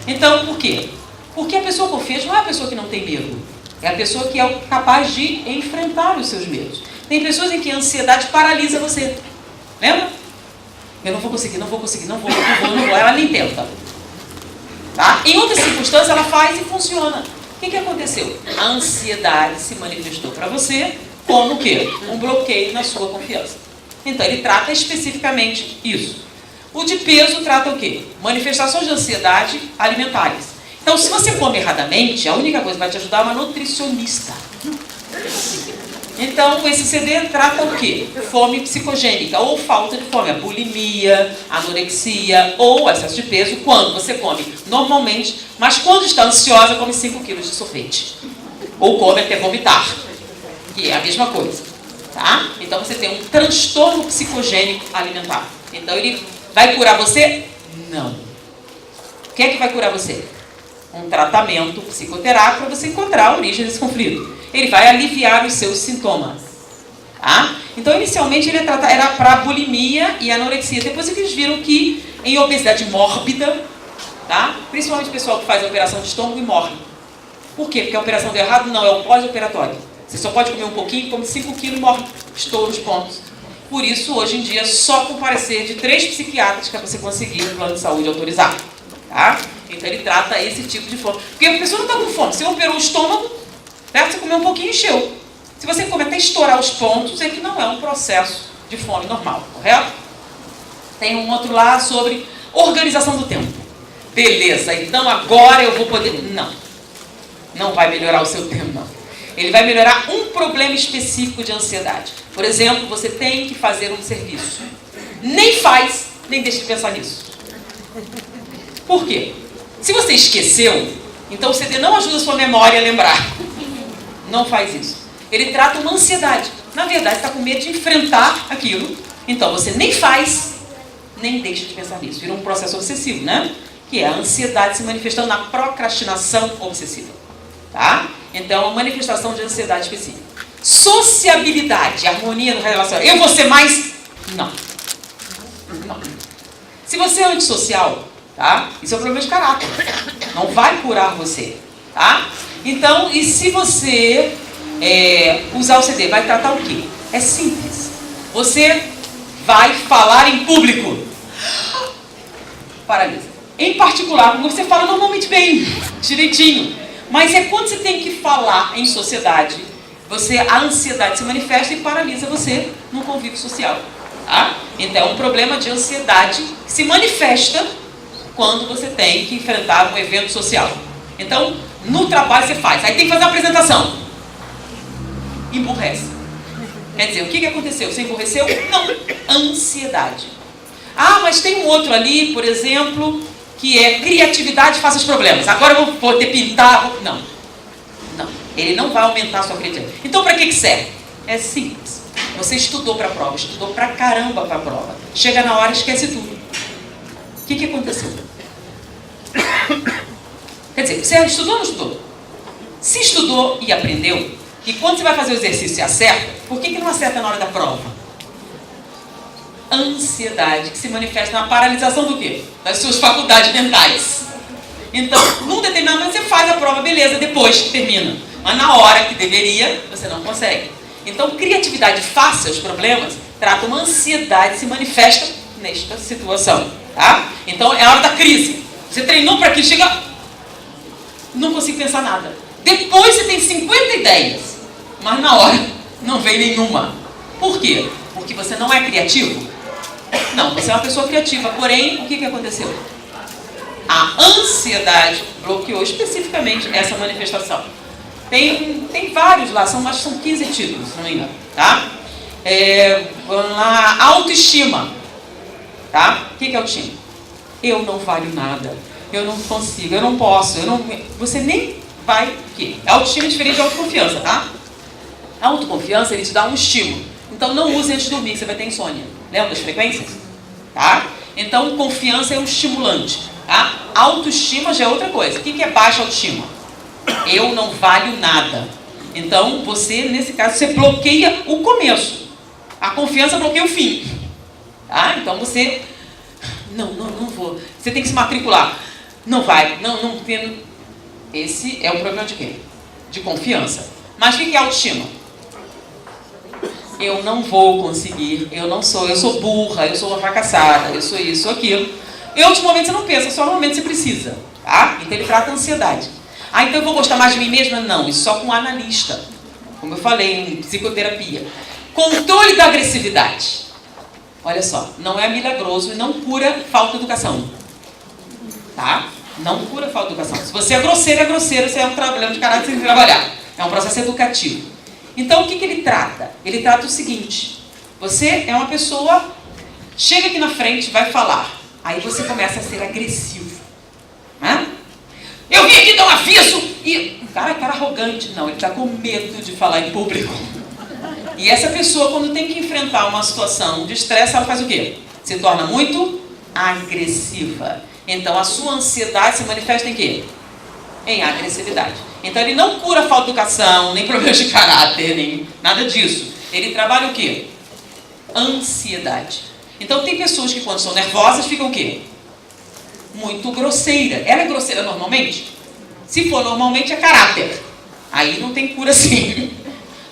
Então, por quê? Porque a pessoa confiante não é a pessoa que não tem medo. É a pessoa que é capaz de enfrentar os seus medos. Tem pessoas em que a ansiedade paralisa você. Lembra? Eu não vou conseguir, não vou. Ela nem tenta. Tá? Em outras circunstâncias, ela faz e funciona. O que aconteceu? A ansiedade se manifestou para você como o quê? Um bloqueio na sua confiança. Então, ele trata especificamente isso. O de peso trata o quê? Manifestações de ansiedade alimentares. Então, se você come erradamente, a única coisa que vai te ajudar é uma nutricionista. Então, esse CD trata o quê? Fome psicogênica, ou falta de fome, a bulimia, anorexia, ou excesso de peso, quando você come normalmente, mas quando está ansiosa, come 5 quilos de sorvete. Ou come até vomitar, que é a mesma coisa. Tá? Então, você tem um transtorno psicogênico alimentar. Então, ele vai curar você? Não. O que é que vai curar você? Um tratamento psicoterápico para você encontrar a origem desse conflito. Ele vai aliviar os seus sintomas. Tá? Então, inicialmente, ele era para bulimia e anorexia. Depois eles viram que em obesidade mórbida, tá? Principalmente o pessoal que faz a operação de estômago e morre. Por quê? Porque a operação deu errado? Não, é o pós-operatório. Você só pode comer um pouquinho, come 5 quilos e morre. Estoura os pontos. Por isso, hoje em dia, só com parecer de 3 psiquiatras que é você conseguir um plano de saúde autorizado. Tá? Então, ele trata esse tipo de fome. Porque a pessoa não está com fome. Você operou o estômago, certo? Você comeu um pouquinho e encheu. Se você comer até estourar os pontos, é que não é um processo de fome normal, correto? Tem um outro lá sobre organização do tempo. Beleza, então agora eu vou poder... Não vai melhorar o seu tempo, não. Ele vai melhorar um problema específico de ansiedade. Por exemplo, você tem que fazer um serviço. Nem faz, nem deixa de pensar nisso. Por quê? Se você esqueceu, então o CD não ajuda a sua memória a lembrar. Não faz isso. Ele trata uma ansiedade. Na verdade, você está com medo de enfrentar aquilo. Então, você nem faz, nem deixa de pensar nisso. Vira um processo obsessivo, né? Que é a ansiedade se manifestando na procrastinação obsessiva. Tá? Então, é uma manifestação de ansiedade específica. Sociabilidade, harmonia no relacionamento. Eu vou ser mais? Não. Não. Se você é antissocial, tá? Isso é um problema de caráter. Não vai curar você, tá? Então, e se você usar o CD, vai tratar o quê? É simples. Você vai falar em público. Paralisa. Em particular, quando você fala normalmente bem, direitinho. Mas é quando você tem que falar em sociedade, a ansiedade se manifesta e paralisa você no convívio social. Tá? Então, é um problema de ansiedade que se manifesta quando você tem que enfrentar um evento social. Então, no trabalho você faz. Aí tem que fazer uma apresentação. Emburrece. Quer dizer, o que aconteceu? Você emburreceu? Não. Ansiedade. Ah, mas tem um outro ali, por exemplo, que é criatividade faça os problemas. Agora eu vou poder pintar. Não. Não. Ele não vai aumentar a sua criatividade. Então, para que serve? É simples. Você estudou para a prova, estudou pra caramba para a prova. Chega na hora e esquece tudo. O que aconteceu? Quer dizer, você estudou ou não estudou? Se estudou e aprendeu, e quando você vai fazer o exercício e acerta, por que não acerta na hora da prova? Ansiedade, que se manifesta na paralisação do quê? Das suas faculdades mentais. Então, num determinado momento você faz a prova, beleza, depois que termina. Mas na hora que deveria, você não consegue. Então, criatividade face aos problemas trata uma ansiedade que se manifesta nesta situação. Tá? Então, é a hora da crise. Você treinou para que chega... Não consigo pensar nada. Depois você tem 50 ideias, mas na hora não vem nenhuma. Por quê? Porque você não é criativo? Não, você é uma pessoa criativa. Porém, o que aconteceu? A ansiedade bloqueou especificamente essa manifestação. Tem vários lá, acho que são 15 títulos, se não me engano. Tá? Vamos lá, autoestima. Tá? O que é autoestima? Eu não valho nada. Eu não consigo, eu não posso. Você nem vai... O quê? Autoestima é diferente de autoconfiança, tá? A autoconfiança, ele te dá um estímulo. Então, não use antes de dormir, você vai ter insônia. Lembra das frequências? Tá? Então, confiança é um estimulante. Tá? Autoestima já é outra coisa. O que é baixa autoestima? Eu não valho nada. Então, você, nesse caso, você bloqueia o começo. A confiança bloqueia o fim. Tá? Então, você... Não vou. Você tem que se matricular. Não vai. Não tem... Esse é o problema de quê? De confiança. Mas o que é autoestima? Eu não vou conseguir, eu sou burra, eu sou uma fracassada, eu sou isso, aquilo. Em outros momentos você não pensa, só no momento você precisa. Tá? Então ele trata a ansiedade. Ah, então eu vou gostar mais de mim mesma? Não, isso só com um analista. Como eu falei, em psicoterapia. Controle da agressividade. Olha só, não é milagroso e não cura falta de educação. Tá? Não cura falta de educação. Se você é grosseiro, você é um problema de caráter, você tem que trabalhar. É um processo educativo. Então, o que ele trata? Ele trata o seguinte. Você é uma pessoa, chega aqui na frente, vai falar. Aí você começa a ser agressivo. Né? Eu vim aqui dar um aviso e... Cara arrogante. Não, ele está com medo de falar em público. E essa pessoa, quando tem que enfrentar uma situação de estresse, ela faz o quê? Se torna muito agressiva. Então, a sua ansiedade se manifesta em quê? Em agressividade. Então, ele não cura falta de educação, nem problemas de caráter, nem nada disso. Ele trabalha o quê? Ansiedade. Então, tem pessoas que, quando são nervosas, ficam o quê? Muito grosseira. Ela é grosseira normalmente? Se for normalmente, é caráter. Aí não tem cura assim.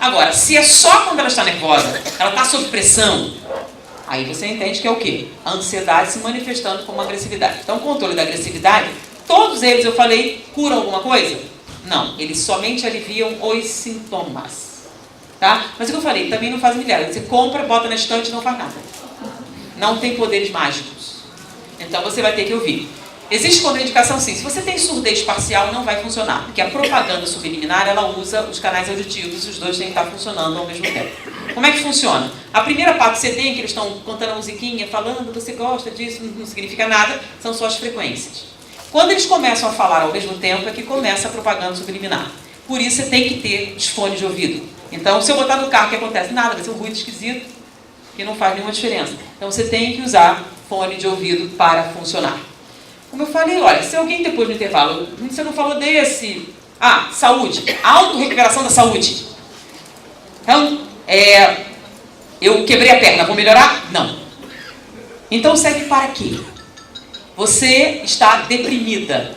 Agora, se é só quando ela está nervosa, ela está sob pressão, aí você entende que é o quê? A ansiedade se manifestando como agressividade. Então, o controle da agressividade, todos eles, eu falei, curam alguma coisa? Não, eles somente aliviam os sintomas. Tá? Mas o que eu falei, também não faz milagre. Você compra, bota na estante e não faz nada. Não tem poderes mágicos. Então, você vai ter que ouvir. Existe contraindicação sim. Se você tem surdez parcial, não vai funcionar. Porque a propaganda subliminar, ela usa os canais auditivos e os dois têm que estar funcionando ao mesmo tempo. Como é que funciona? A primeira parte do CD, em que eles estão contando a musiquinha, falando, você gosta disso, não significa nada, são só as frequências. Quando eles começam a falar ao mesmo tempo, é que começa a propaganda subliminar. Por isso, você tem que ter os fones de ouvido. Então, se eu botar no carro, o que acontece? Nada, vai ser um ruído esquisito, que não faz nenhuma diferença. Então, você tem que usar fone de ouvido para funcionar. Como eu falei, olha, se alguém depois do intervalo, você não falou desse... Ah, saúde, autorrecuperação da saúde. Então, eu quebrei a perna, vou melhorar? Não. Então serve para quê? Você está deprimida,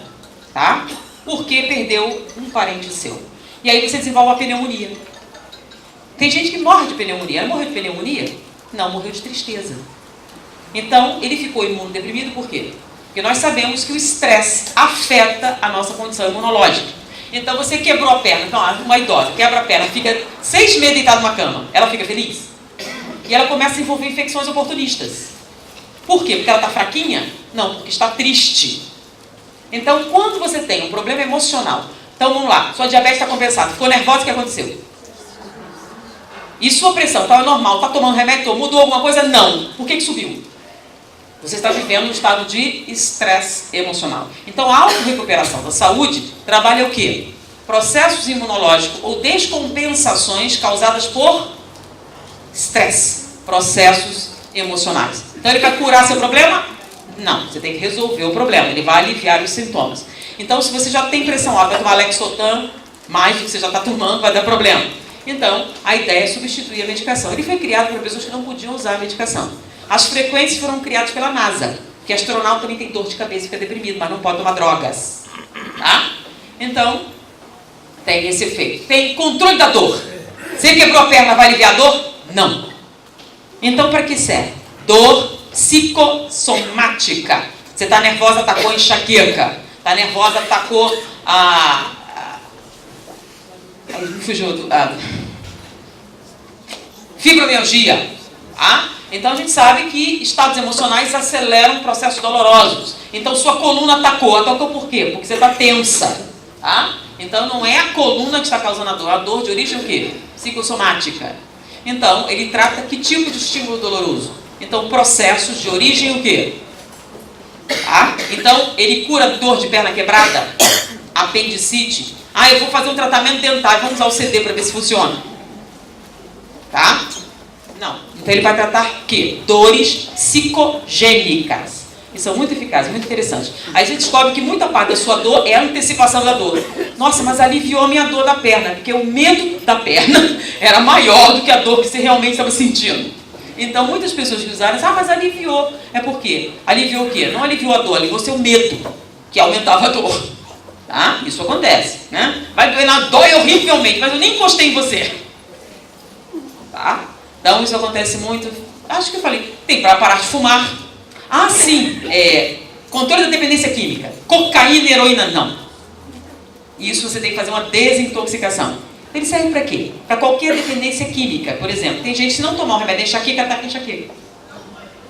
tá? Porque perdeu um parente seu. E aí você desenvolve uma pneumonia. Tem gente que morre de pneumonia. Ela morreu de pneumonia? Não, morreu de tristeza. Então, ele ficou imunodeprimido por quê? Porque nós sabemos que o estresse afeta a nossa condição imunológica. Então, você quebrou a perna. Então, uma idosa quebra a perna, fica 6 meses deitada numa cama. Ela fica feliz? E ela começa a desenvolver infecções oportunistas. Por quê? Porque ela está fraquinha? Não, porque está triste. Então, quando você tem um problema emocional, então vamos lá, sua diabetes está compensada, ficou nervosa, o que aconteceu? E sua pressão estava normal, está tomando remédio, mudou alguma coisa? Não. Por que subiu? Você está vivendo um estado de estresse emocional. Então, a auto-recuperação da saúde trabalha o quê? Processos imunológicos ou descompensações causadas por estresse, processos emocionais. Então, ele vai curar seu problema? Não, você tem que resolver o problema, ele vai aliviar os sintomas. Então, se você já tem pressão alta, vai tomar Lexotan, mais do que você já está tomando, vai dar problema. Então, a ideia é substituir a medicação. Ele foi criado para pessoas que não podiam usar a medicação. As frequências foram criadas pela NASA, que astronauta também tem dor de cabeça e fica deprimido, mas não pode tomar drogas. Tá? Então, tem esse efeito. Tem controle da dor. Você quebrou a perna, vai aliviar a dor? Não. Então, para que serve? Dor psicossomática. Você está nervosa, atacou a enxaqueca. Está nervosa, atacou a... Aí me fugiu do... fibromialgia. Tá? Então a gente sabe que estados emocionais aceleram processos dolorosos. Então sua coluna atacou. Atacou por quê? Porque você está tensa. Tá? Então não é a coluna que está causando a dor. A dor de origem o quê? Psicossomática. Então ele trata que tipo de estímulo doloroso? Então processos de origem o quê? Tá? Então ele cura dor de perna quebrada, apendicite. Eu vou fazer um tratamento dentário, vamos usar o CD para ver se funciona. Tá? Não. Então ele vai tratar o quê? Dores psicogênicas. E são muito eficazes, muito interessantes. Aí a gente descobre que muita parte da sua dor é a antecipação da dor. Nossa, mas aliviou a minha dor da perna, porque o medo da perna era maior do que a dor que você realmente estava sentindo. Então muitas pessoas que usaram, mas aliviou. É por quê? Aliviou o quê? Não aliviou a dor, aliviou seu medo, que aumentava a dor. Tá? Isso acontece, né? Vai doer, dói horrivelmente, mas eu nem encostei em você. Tá? Então isso acontece muito. Acho que eu falei, tem para parar de fumar. Sim, controle da dependência química. Cocaína, heroína, não. Isso você tem que fazer uma desintoxicação. Ele serve para quê? Para qualquer dependência química. Por exemplo, tem gente que se não tomar um remédio de enxaqueca, ataca a enxaqueca.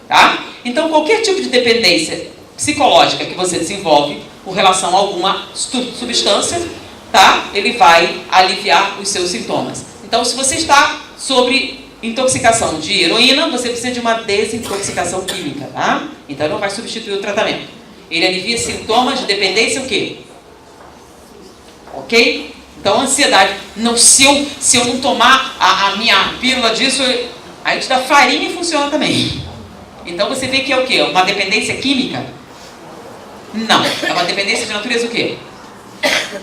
Tá? Então qualquer tipo de dependência psicológica que você desenvolve com relação a alguma substância, tá? Ele vai aliviar os seus sintomas. Então, se você está sobre intoxicação de heroína, você precisa de uma desintoxicação química, tá? Então, não vai substituir o tratamento. Ele alivia sintomas de dependência o quê? Ok? Então, ansiedade. Não, se eu não tomar a minha pílula disso, a gente dá farinha e funciona também. Então, você vê que é o quê? Uma dependência química? Não, é uma dependência de natureza o quê?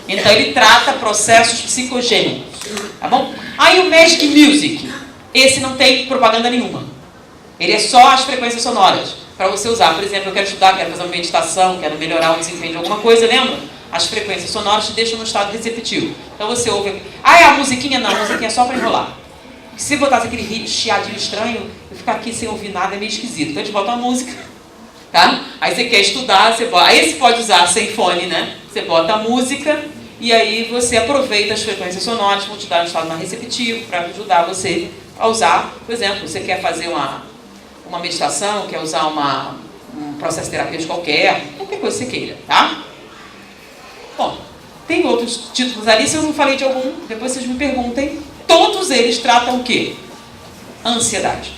Então ele trata processos psicogênicos, tá bom? Aí o Magic Music, esse não tem propaganda nenhuma. Ele é só as frequências sonoras para você usar. Por exemplo, eu quero estudar, quero fazer uma meditação, quero melhorar o desempenho de alguma coisa, lembra? As frequências sonoras te deixam no estado receptivo. Então você ouve, é a musiquinha? Não, a musiquinha é só para enrolar. Se botasse aquele chiadinho estranho, eu ficar aqui sem ouvir nada é meio esquisito. Então a gente bota uma música. Tá? Aí você quer estudar, você bota, aí você pode usar sem fone, né? Você bota a música e aí você aproveita as frequências sonoras, vão te dar um estado mais receptivo para ajudar você a usar. Por exemplo, você quer fazer uma meditação, quer usar um processo terapêutico qualquer coisa que você queira, tá? Bom, tem outros títulos ali, se eu não falei de algum, depois vocês me perguntem. Todos eles tratam o quê? Ansiedade.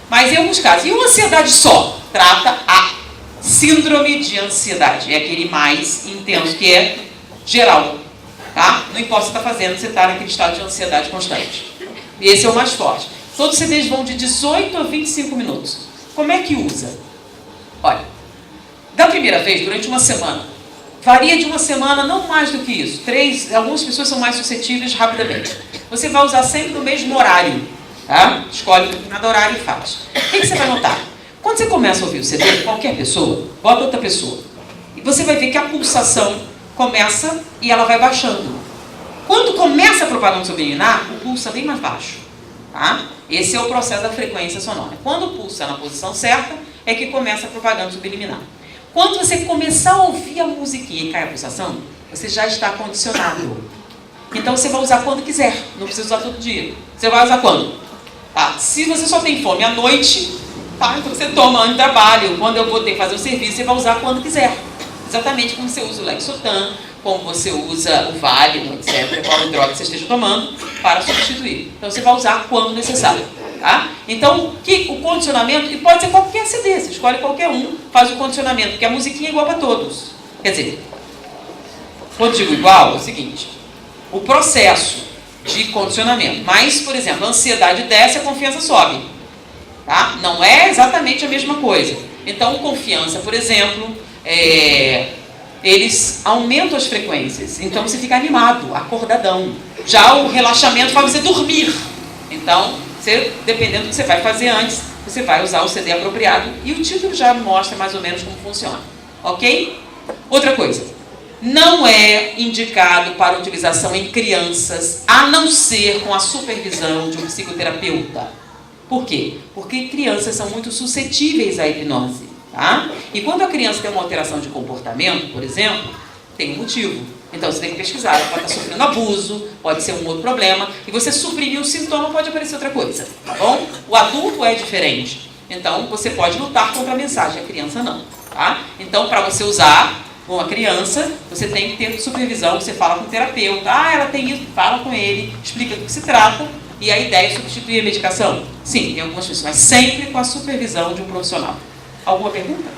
Mas em alguns casos, e uma ansiedade só trata a síndrome de ansiedade, é aquele mais intenso, que é geral, tá? Não importa o que você está fazendo, você está naquele estado de ansiedade constante. E esse é o mais forte. Todos os CDs vão de 18 a 25 minutos. Como é que usa? Olha, da primeira vez, durante uma semana, varia de uma semana, não mais do que isso. Algumas pessoas são mais suscetíveis rapidamente. você vai usar sempre no mesmo horário. Tá? Escolhe um determinado horário e faz. O que você vai notar? Quando você começa a ouvir o CD de qualquer pessoa, bota outra pessoa, e você vai ver que a pulsação começa e ela vai baixando. Quando começa a propaganda subliminar, o pulso é bem mais baixo. Tá? Esse é o processo da frequência sonora. Quando o pulso está na posição certa, é que começa a propaganda subliminar. Quando você começar a ouvir a musiquinha e cai a pulsação, você já está condicionado. Então você vai usar quando quiser, não precisa usar todo dia. Você vai usar quando? Tá? Se você só tem fome à noite, tá? Então você toma antes do trabalho. Quando eu vou ter que fazer o serviço, você vai usar quando quiser. Exatamente como você usa o Lexotan, como você usa o Valium, etc., qual droga que você esteja tomando, para substituir. Então você vai usar quando necessário. Tá? Então, o condicionamento, e pode ser qualquer CD, você escolhe qualquer um, faz o condicionamento, porque a musiquinha é igual para todos. Quer dizer, quando digo igual, é o seguinte, o processo de condicionamento, mas, por exemplo, a ansiedade desce, a confiança sobe. Tá? Não é exatamente a mesma coisa. Então, confiança, por exemplo, eles aumentam as frequências, então você fica animado, acordadão. Já o relaxamento faz você dormir. Então, dependendo do que você vai fazer antes, você vai usar o CD apropriado e o título já mostra mais ou menos como funciona. Ok? Outra coisa, não é indicado para utilização em crianças, a não ser com a supervisão de um psicoterapeuta. Por quê? Porque crianças são muito suscetíveis à hipnose. Tá? E quando a criança tem uma alteração de comportamento, por exemplo, tem um motivo. Então você tem que pesquisar, ela pode estar sofrendo abuso, pode ser um outro problema, e você suprimir o sintoma, pode aparecer outra coisa, tá bom? O adulto é diferente, então você pode lutar contra a mensagem, a criança não, tá? Então, para você usar com a criança, você tem que ter supervisão, você fala com o terapeuta, ela tem isso, fala com ele, explica do que se trata, e a ideia é substituir a medicação? Sim, tem algumas coisas, mas sempre com a supervisão de um profissional. Alguma pergunta?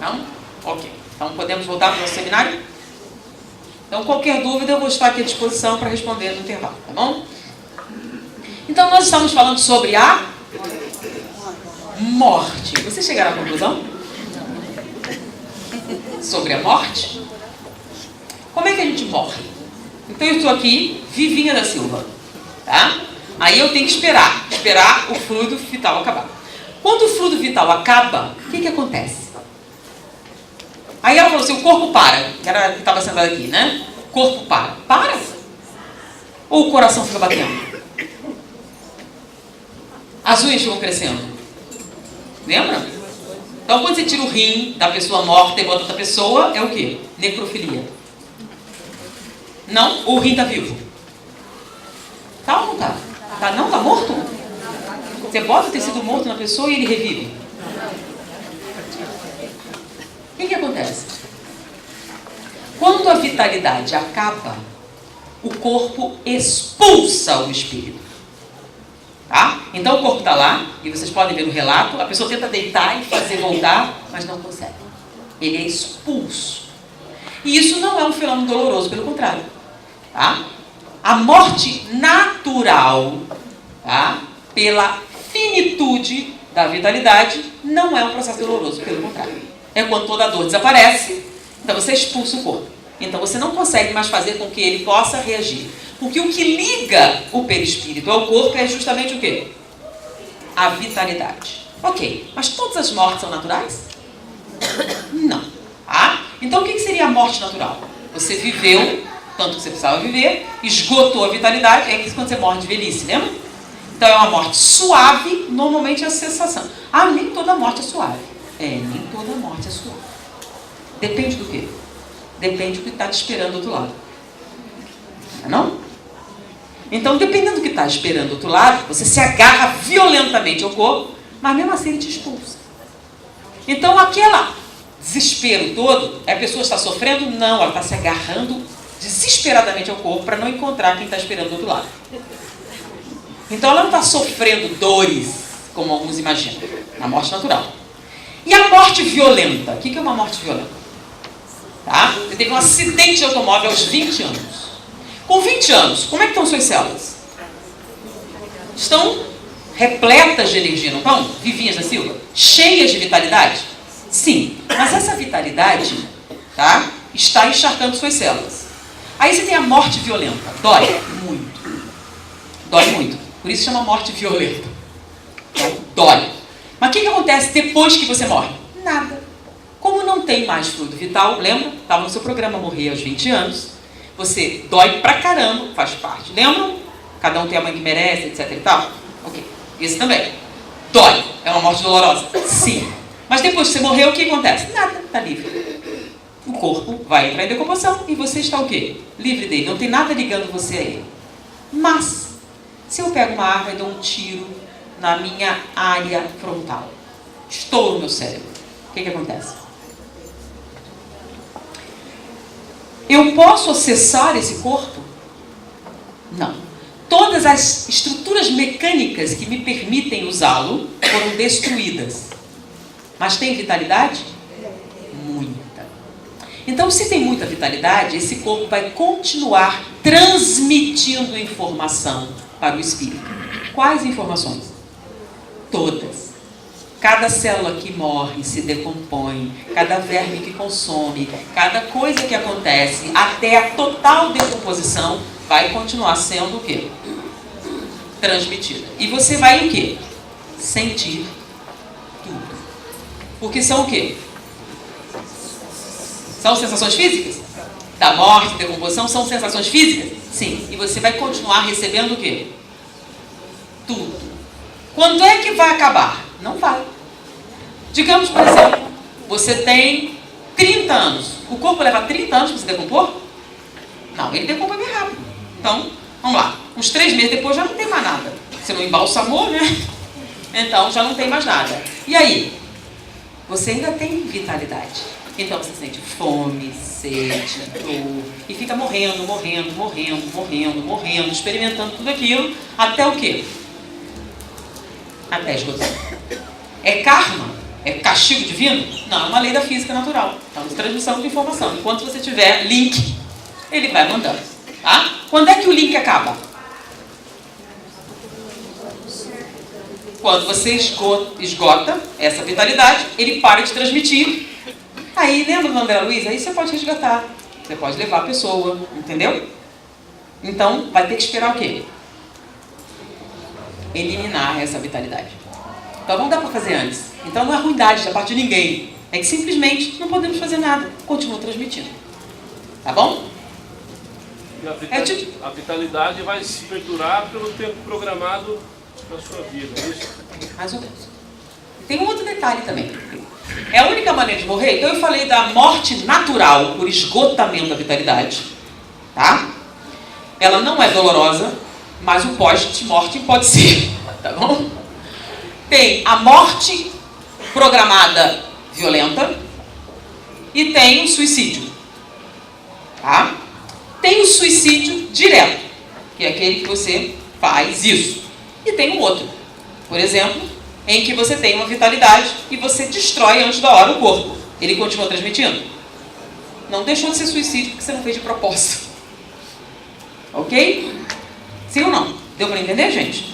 Não? Ok. Então, podemos voltar para o nosso seminário? Então, qualquer dúvida, eu vou estar aqui à disposição para responder no intervalo, tá bom? Então, nós estamos falando sobre a morte. Vocês chegaram à conclusão? Sobre a morte? Como é que a gente morre? Então, eu estou aqui, Vivinha da Silva, tá? Aí eu tenho que esperar o fluido vital acabar. Quando o fluido vital acaba, o que acontece? Aí ela falou assim, o corpo para, que era que estava sentada aqui, né? O corpo para. Para? Ou o coração fica batendo? As unhas ficam crescendo. Lembra? Então, quando você tira o rim da pessoa morta e bota outra pessoa, é o quê? Necrofilia. Não? Ou o rim está vivo? Tá ou não tá? Tá não? Tá morto? Você bota o tecido morto na pessoa e ele revive. O que acontece? Quando a vitalidade acaba, o corpo expulsa o espírito. Tá? Então o corpo está lá, e vocês podem ver no relato, a pessoa tenta deitar e fazer voltar, mas não consegue. Ele é expulso. E isso não é um fenômeno doloroso, pelo contrário. Tá? A morte natural, tá? Pela finitude da vitalidade, não é um processo doloroso, pelo contrário. É quando toda a dor desaparece, então você expulsa o corpo. Então você não consegue mais fazer com que ele possa reagir. Porque o que liga o perispírito ao corpo é justamente o quê? A vitalidade. Ok, mas todas as mortes são naturais? Não. Tá? Então o que seria a morte natural? Você viveu tanto que você precisava viver, esgotou a vitalidade, é isso quando você morre de velhice, lembra? Então é uma morte suave, normalmente é a sensação. Nem toda morte é suave. Nem toda morte é suave. Depende do quê? Depende do que está te esperando do outro lado. Não? Então, dependendo do que está esperando do outro lado, você se agarra violentamente ao corpo, mas mesmo assim ele te expulsa. Então, aquele desespero todo, a pessoa está sofrendo? Não, ela está se agarrando desesperadamente ao corpo para não encontrar quem está esperando do outro lado. Então, ela não está sofrendo dores, como alguns imaginam. A morte natural. E a morte violenta? O que é uma morte violenta? Tá? Você teve um acidente de automóvel aos 20 anos. Com 20 anos, como é que estão suas células? Estão repletas de energia, não estão? Vivinhas da Silva? Cheias de vitalidade? Sim, mas essa vitalidade, tá, está encharcando suas células. Aí você tem a morte violenta. Dói muito. Dói muito. Por isso chama morte violenta. Então, dói. Mas o que acontece depois que você morre? Nada. Como não tem mais fluido vital, lembra? Estava no seu programa morrer aos 20 anos. Você dói pra caramba, faz parte. Lembram? Cada um tem a mãe que merece, etc e tal. Ok. Esse também. Dói. É uma morte dolorosa? Sim. Mas depois que você morreu, o que acontece? Nada. Está livre. O corpo vai entrar em decomposição e você está o quê? Livre dele. Não tem nada ligando você a ele. Mas, se eu pego uma arma e dou um tiro na minha área frontal, estouro o meu cérebro, o que acontece? Eu posso acessar esse corpo? Não. Todas as estruturas mecânicas que me permitem usá-lo foram destruídas. Mas tem vitalidade? Muita. Então, se tem muita vitalidade, esse corpo vai continuar transmitindo informação para o espírito. Quais informações? Todas. Cada célula que morre, se decompõe, cada verme que consome, cada coisa que acontece, até a total decomposição, vai continuar sendo o quê? Transmitida. E você vai o quê? Sentir tudo. Porque são o quê? São sensações físicas? Da morte, decomposição, são sensações físicas? Sim. E você vai continuar recebendo o quê? Tudo. Quando é que vai acabar? Não vai. Digamos, por exemplo, você tem 30 anos. O corpo leva 30 anos para se decompor? Não, ele decompõe bem rápido. Então, vamos lá. Uns 3 meses depois já não tem mais nada. Você não embalsamou, né? Então, já não tem mais nada. E aí? Você ainda tem vitalidade. Então, você sente fome, sede, dor. E fica morrendo, experimentando tudo aquilo. Até o quê? Até esgotar. É karma? É castigo divino? Não, é uma lei da física natural. Então, de transmissão de informação. Enquanto você tiver link, ele vai mandando. Tá? Quando é que o link acaba? Quando você esgota essa vitalidade, ele para de transmitir. Aí, lembra do André Luiz? Aí você pode resgatar. Você pode levar a pessoa. Entendeu? Então, vai ter que esperar o quê? Eliminar essa vitalidade. Então não dá para fazer antes. Então não é ruindade da parte de ninguém. É que simplesmente não podemos fazer nada. Continua transmitindo. Tá bom? E a vitalidade vai se perdurar pelo tempo programado na sua vida, é isso? Mais ou menos. Tem um outro detalhe também. É a única maneira de morrer. Então eu falei da morte natural por esgotamento da vitalidade. Tá? Ela não é dolorosa, mas o pós-morte pode ser. Tá bom? Tem a morte programada violenta e tem o suicídio. Tá? Tem o suicídio direto, que é aquele que você faz isso. E tem um outro, por exemplo, em que você tem uma vitalidade e você destrói antes da hora o corpo. Ele continua transmitindo? Não deixou de ser suicídio porque você não fez de propósito. Ok? Sim ou não? Deu para entender, gente?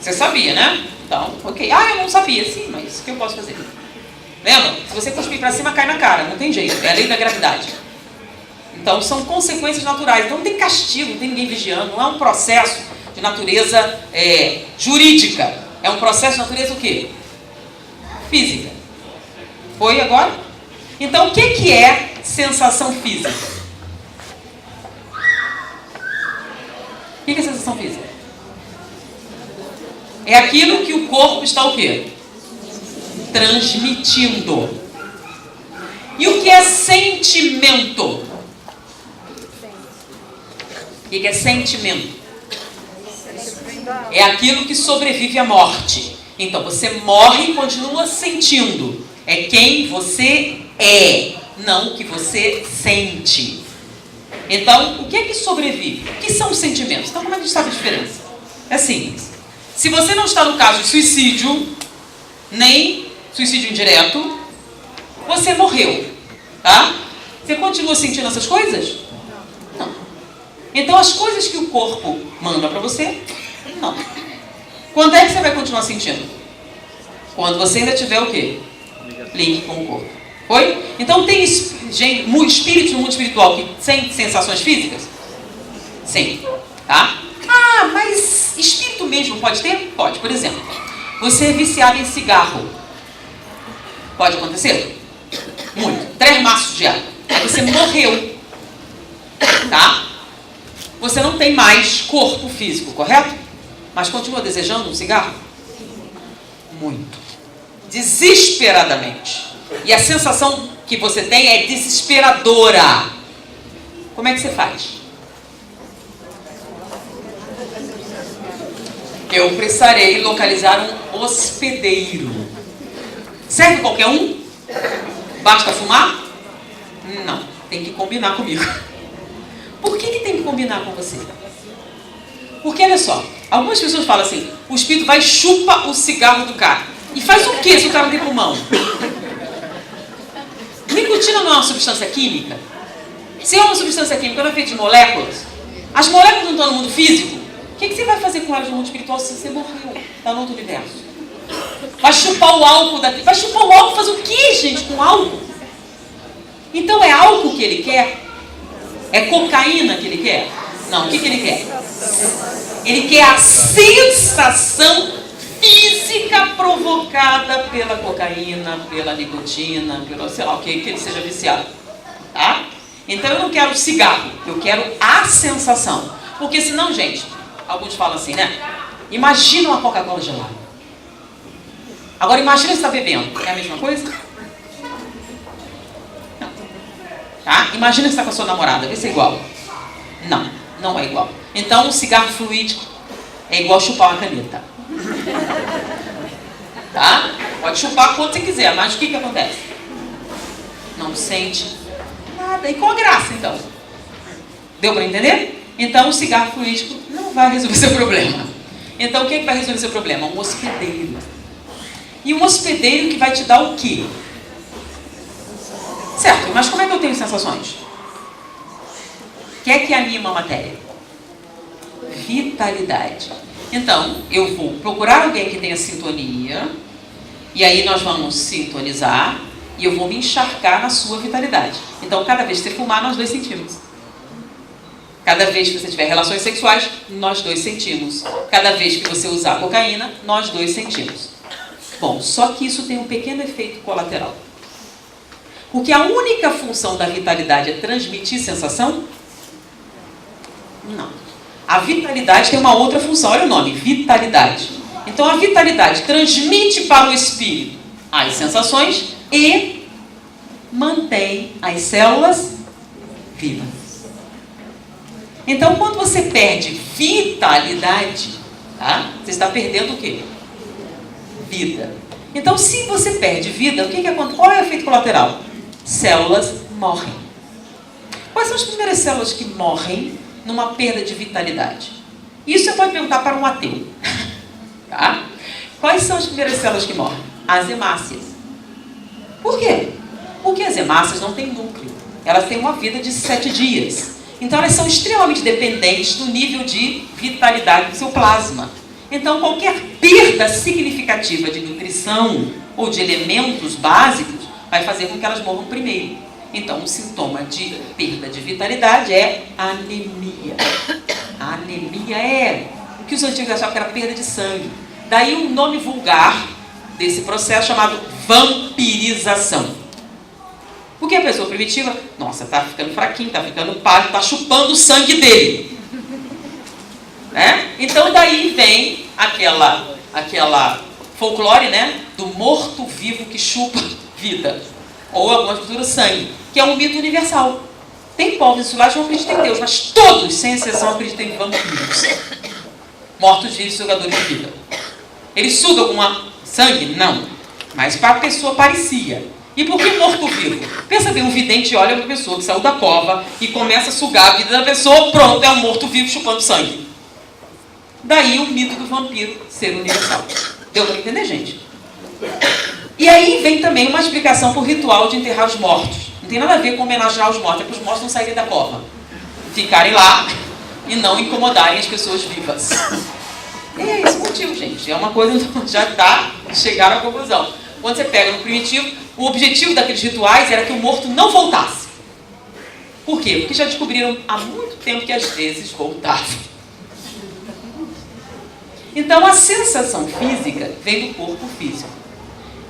Você sabia, né? Então, ok. Ah, eu não sabia. Sim, mas o que eu posso fazer? Lembra? Se você cuspir para cima, cai na cara. Não tem jeito. É a lei da gravidade. Então, são consequências naturais. Então, não tem castigo, não tem ninguém vigiando. Não é um processo de natureza jurídica. É um processo de natureza o quê? Física. Foi agora? Então, o que é sensação física? O que é sensação física? É aquilo que o corpo está o quê? Transmitindo. E o que é sentimento? O que é sentimento? É aquilo que sobrevive à morte. Então você morre e continua sentindo. É quem você é, não o que você sente. Então, o que é que sobrevive? O que são os sentimentos? Então, como é que a gente sabe a diferença? É simples. Se você não está no caso de suicídio, nem suicídio indireto, você morreu, tá? Você continua sentindo essas coisas? Não. Então as coisas que o corpo manda para você, não. Quando é que você vai continuar sentindo? Quando você ainda tiver o quê? Link com o corpo. Foi? Então tem espíritos no mundo espiritual que sentem sensações físicas? Sim. Tá? Ah, mas espírito mesmo pode ter? Pode. Por exemplo, você é viciado em cigarro. Pode acontecer? Muito. 3 maços de água. Aí você morreu. Tá? Você não tem mais corpo físico, correto? Mas continua desejando um cigarro? Muito. Desesperadamente. E a sensação que você tem é desesperadora. Como é que você faz? Eu precisarei localizar um hospedeiro. Serve qualquer um? Basta fumar? Não, tem que combinar comigo. Por que tem que combinar com você? Porque olha só, algumas pessoas falam assim, o espírito vai e chupa o cigarro do cara. E faz o que se o cara não tem pulmão? Nicotina não é uma substância química? Se é uma substância química, ela é feita de moléculas. As moléculas não estão no mundo físico. O que você vai fazer com elas no mundo espiritual se você morreu? Está no outro universo. Vai chupar o álcool daqui. Vai chupar o álcool, fazer o que, gente, com álcool? Então é álcool que ele quer? É cocaína que ele quer? Não, o que ele quer? Ele quer a sensação física provocada pela cocaína, pela nicotina, pelo sei lá o que ele seja viciado. Tá? Então eu não quero cigarro, eu quero a sensação. Porque senão, gente, alguns falam assim, né? Imagina uma Coca-Cola gelada. Agora imagina você está bebendo. É a mesma coisa? Não. Tá? Imagina que você está com a sua namorada. Vê se é igual. Não, não é igual. Então um cigarro fluídico é igual chupar uma caneta. Tá? Pode chupar quanto você quiser, mas o que acontece? Não sente nada. E com a graça, então? Deu para entender? Então o cigarro fluídico não vai resolver seu problema. Então o que vai resolver seu problema? Um hospedeiro. E um hospedeiro que vai te dar o quê? Certo, mas como é que eu tenho sensações? O que é que anima a matéria? Vitalidade. Então, eu vou procurar alguém que tenha sintonia, e aí nós vamos sintonizar, e eu vou me encharcar na sua vitalidade. Então, cada vez que você fumar, nós dois sentimos. Cada vez que você tiver relações sexuais, nós dois sentimos. Cada vez que você usar cocaína, nós dois sentimos. Bom, só que isso tem um pequeno efeito colateral. Porque a única função da vitalidade é transmitir sensação? Não. A vitalidade tem uma outra função, olha o nome, vitalidade. Então a vitalidade transmite para o espírito as sensações e mantém as células vivas. Então quando você perde vitalidade, tá? Você está perdendo o quê? Vida. Então se você perde vida, o que acontece? Qual é o efeito colateral? Células morrem. Quais são as primeiras células que morrem numa perda de vitalidade? Isso você pode perguntar para um ateu. Tá? Quais são as primeiras células que morrem? As hemácias. Por quê? Porque as hemácias não têm núcleo. Elas têm uma vida de 7 dias. Então elas são extremamente dependentes do nível de vitalidade do seu plasma. Então qualquer perda significativa de nutrição ou de elementos básicos vai fazer com que elas morram primeiro. Então, um sintoma de perda de vitalidade é anemia. A anemia é o que os antigos achavam que era perda de sangue. Daí um nome vulgar desse processo chamado vampirização. Porque a pessoa primitiva, nossa, está ficando fraquinho, está ficando pálido, está chupando o sangue dele. Né? Então daí vem aquela folclore, né, do morto-vivo que chupa vida. Ou algumas culturas sangue, que é um mito universal. Tem povos insulares que não acreditam em Deus, mas todos, sem exceção, acreditam em vampiros. Mortos-vivos, sugadores de vida. Eles sugam alguma sangue? Não. Mas para a pessoa parecia. E por que morto-vivo? Pensa bem, um vidente olha para a pessoa que saiu da cova e começa a sugar a vida da pessoa, pronto, é um morto-vivo chupando sangue. Daí o mito do vampiro ser universal. Deu para entender, gente? E aí vem também uma explicação para o ritual de enterrar os mortos. Não tem nada a ver com homenagear os mortos, é para os mortos não saírem da cova. Ficarem lá e não incomodarem as pessoas vivas. E é esse o motivo, gente. É uma coisa que já está, chegaram à conclusão. Quando você pega no primitivo, o objetivo daqueles rituais era que o morto não voltasse. Por quê? Porque já descobriram há muito tempo que às vezes voltava. Então a sensação física vem do corpo físico.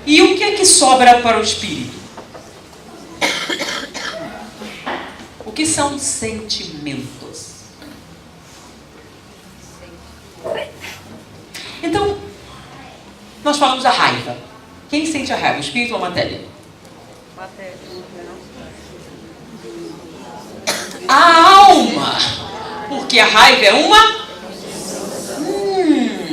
E o que é que sobra para o espírito? O que são sentimentos? Então, nós falamos da raiva. Quem sente a raiva? O espírito ou a matéria? Matéria. A alma! Porque a raiva é uma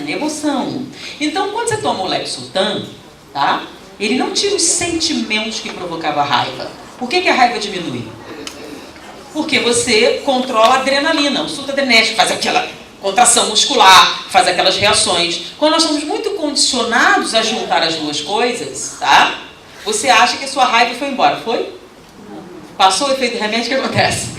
emoção. Então, quando você toma o Lexotan, tá? Ele não tira os sentimentos que provocavam a raiva. Por que a raiva diminui? Porque você controla a adrenalina, o surto adrenérgico, faz aquela contração muscular, faz aquelas reações. Quando nós estamos muito condicionados a juntar as duas coisas, tá? Você acha que a sua raiva foi embora, foi? Passou o efeito do remédio, o que acontece?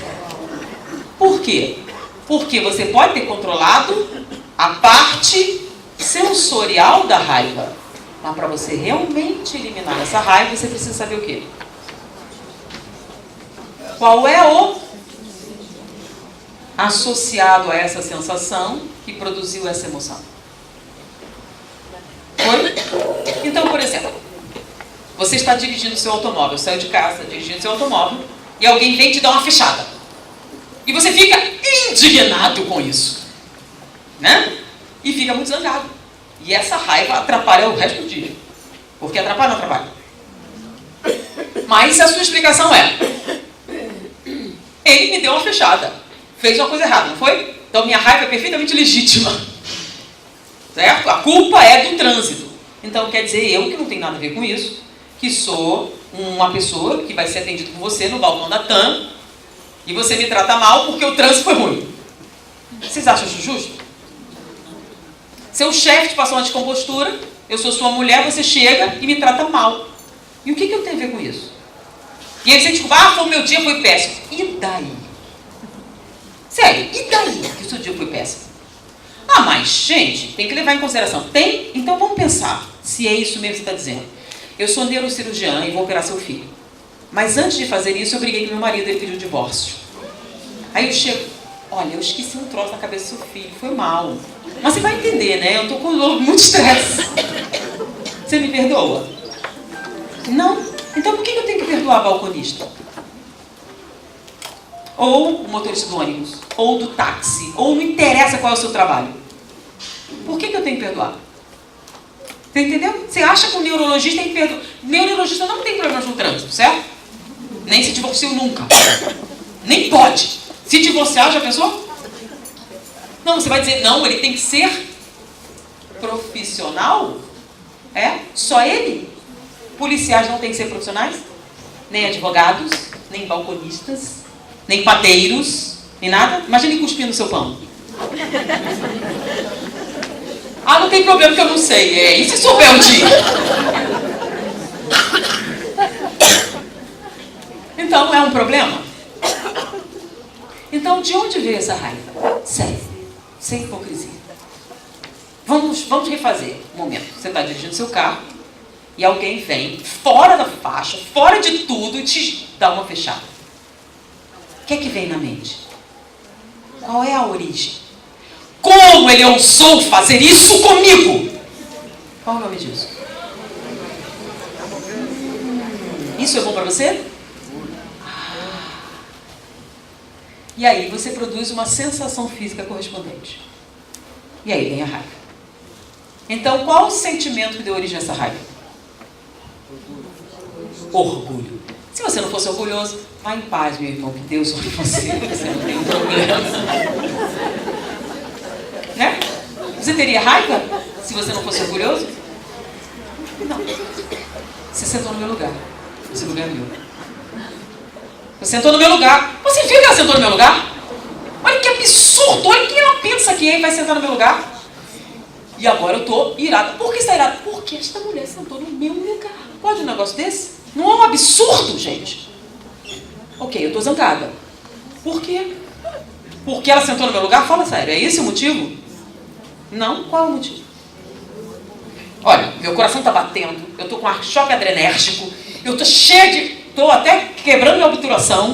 Por quê? Porque você pode ter controlado a parte sensorial da raiva. Mas para você realmente eliminar essa raiva, você precisa saber o quê? Qual é o associado a essa sensação que produziu essa emoção? Foi? Então, por exemplo, você está dirigindo seu automóvel, saiu de casa, está dirigindo seu automóvel, e alguém vem te dar uma fechada. E você fica indignado com isso, né? E fica muito zangado. E essa raiva atrapalha o resto do dia. Porque atrapalha ou não atrapalha? Mas a sua explicação é: ele me deu uma fechada, fez uma coisa errada, não foi? Então minha raiva é perfeitamente legítima, certo? A culpa é do trânsito. Então quer dizer, eu que não tenho nada a ver com isso, que sou uma pessoa que vai ser atendida por você no balcão da TAM, e você me trata mal porque o trânsito foi ruim. Vocês acham isso justo? Seu chefe te passou uma descompostura, eu sou sua mulher, você chega e me trata mal. E o que eu tenho a ver com isso? E aí você desculpa, o meu dia foi péssimo. E daí? Sério, e daí que o seu dia foi péssimo? Ah, mas, gente, tem que levar em consideração. Tem? Então vamos pensar se é isso mesmo que você está dizendo. Eu sou neurocirurgiã e vou operar seu filho. Mas antes de fazer isso, eu briguei com meu marido, ele pediu o divórcio. Aí eu chego, olha, eu esqueci um troço na cabeça do seu filho, foi mal. Mas você vai entender, né? Eu tô com muito estresse. Você me perdoa? Não? Então por que eu tenho que perdoar a balconista? Ou o motorista do ônibus? Ou do táxi? Ou não interessa qual é o seu trabalho? Por que eu tenho que perdoar? Você entendeu? Você acha que o neurologista tem que perdoar? O neurologista não tem problemas no trânsito, certo? Nem se divorciou nunca. Nem pode. Se divorciar, já pensou? Não, você vai dizer, não, ele tem que ser profissional? É? Só ele? Policiais não têm que ser profissionais? Nem advogados, nem balconistas, nem padeiros, nem nada? Imagine cuspir no seu pão. Ah, não tem problema que eu não sei. E se souber um dia? Então, é um problema? Então, de onde veio essa raiva? Sério, sem hipocrisia. Vamos refazer um momento. Você está dirigindo seu carro e alguém vem fora da faixa, fora de tudo, e te dá uma fechada. O que é que vem na mente? Qual é a origem? Como ele ousou fazer isso comigo? Qual é o nome disso? Isso é bom para você? E aí você produz uma sensação física correspondente. E aí vem a raiva. Então, qual o sentimento que deu origem a essa raiva? Orgulho. Se você não fosse orgulhoso, vá em paz, meu irmão, que Deus ouve você. Você não tem um problema. Né? Você teria raiva se você não fosse orgulhoso? Não. Você sentou no meu lugar. Esse lugar é meu. Você sentou no meu lugar. Você viu que ela sentou no meu lugar? Olha que absurdo. Olha quem ela pensa que é e vai sentar no meu lugar. E agora eu estou irada. Por que está irada? Porque esta mulher sentou no meu lugar. Pode um negócio desse? Não é um absurdo, gente? Ok, eu estou zangada. Por quê? Porque ela sentou no meu lugar? Fala sério, é esse o motivo? Não? Qual é o motivo? Olha, meu coração está batendo. Eu estou com um choque adrenérgico. Eu estou cheia de... Estou até quebrando minha obturação.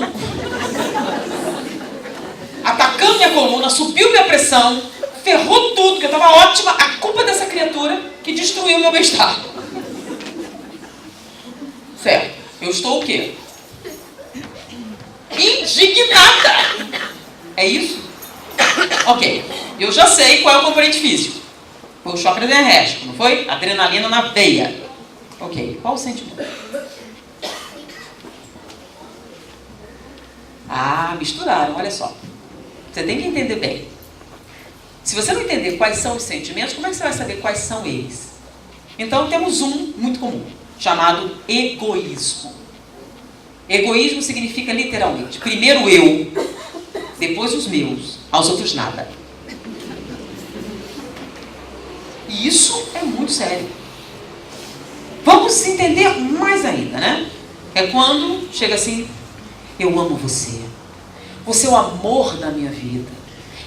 subiu minha pressão, ferrou tudo, que eu estava ótima, a culpa dessa criatura que destruiu o meu bem-estar. Certo. Eu estou o quê? Indignada. É isso? Ok. Eu já sei qual é o componente físico. Foi o choque adrenérgico, não foi? Adrenalina na veia. Ok. Qual o sentimento? Ah, misturaram, olha só. Você tem que entender bem. Se você não entender quais são os sentimentos, como é que você vai saber quais são eles? Então temos um muito comum, chamado egoísmo. Egoísmo significa literalmente, primeiro eu, depois os meus, aos outros nada. E isso é muito sério. Vamos entender mais ainda, né? É quando chega assim, eu amo você. Você é o amor da minha vida.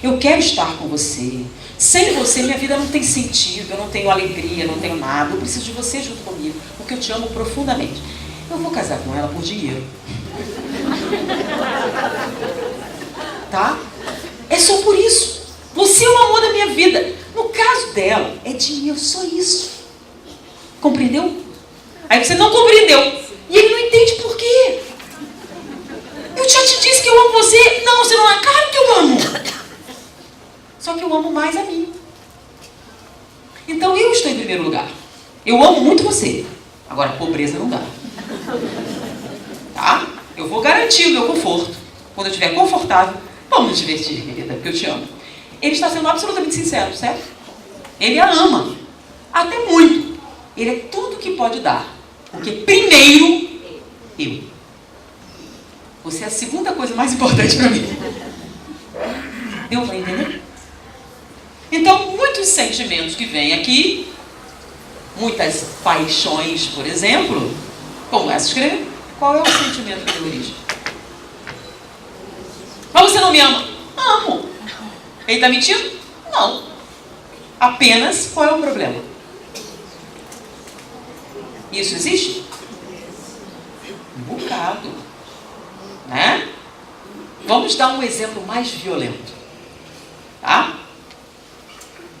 Eu quero estar com você. Sem você, minha vida não tem sentido. Eu não tenho alegria, não tenho nada. Eu preciso de você junto comigo, porque eu te amo profundamente. Eu vou casar com ela por dinheiro. Tá? É só por isso. Você é o amor da minha vida. No caso dela, é dinheiro, só isso. Compreendeu? Aí você não compreendeu. E ele não entende por quê. Eu já te disse que eu amo você. Não, você não é. Claro que eu amo. Só que eu amo mais a mim. Então eu estou em primeiro lugar. Eu amo muito você. Agora, pobreza não dá. Tá? Eu vou garantir o meu conforto. Quando eu estiver confortável, vamos nos divertir, querida, porque eu te amo. Ele está sendo absolutamente sincero, certo? Ele a ama. Até muito. Ele é tudo que pode dar. Porque primeiro, eu. Você é a segunda coisa mais importante para mim. Deu para entender? Então, muitos sentimentos que vêm aqui, muitas paixões, por exemplo, como essa escrever, qual é o sentimento que deu origem? Mas você não me ama? Amo. Ele está mentindo? Não. Apenas, qual é o problema? Isso existe? Um bocado. Né? Vamos dar um exemplo mais violento. Tá?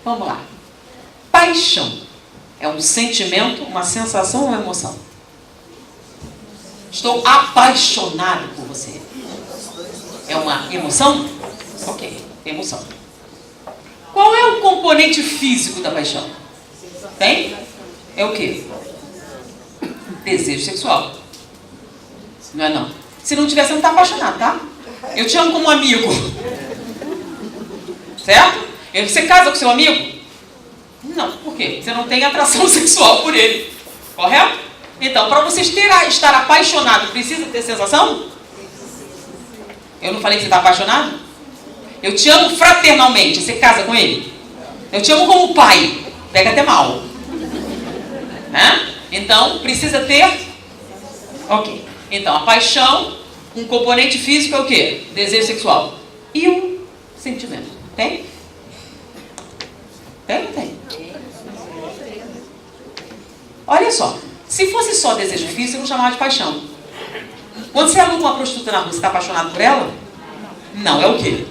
Vamos lá. Paixão. É um sentimento, uma sensação ou uma emoção? Estou apaixonado por você. É uma emoção? Ok, emoção. Qual é o componente físico da paixão? Tem? É o quê? Desejo sexual. Não é não? Se não tiver, você não está apaixonado, tá? Eu te amo como um amigo. Certo? Você casa com seu amigo? Não. Por quê? Você não tem atração sexual por ele. Correto? Então, para você estar apaixonado, precisa ter sensação? Eu não falei que você está apaixonado? Eu te amo fraternalmente. Você casa com ele? Eu te amo como pai. Pega até mal. Né? Então, precisa ter... Ok. Então, a paixão, um componente físico é o quê? Desejo sexual. E um sentimento. Tem? Tem ou não tem? Olha só. Se fosse só desejo físico, eu não chamava de paixão. Quando você aluga uma prostituta na rua, você está apaixonado por ela? Não, é o quê?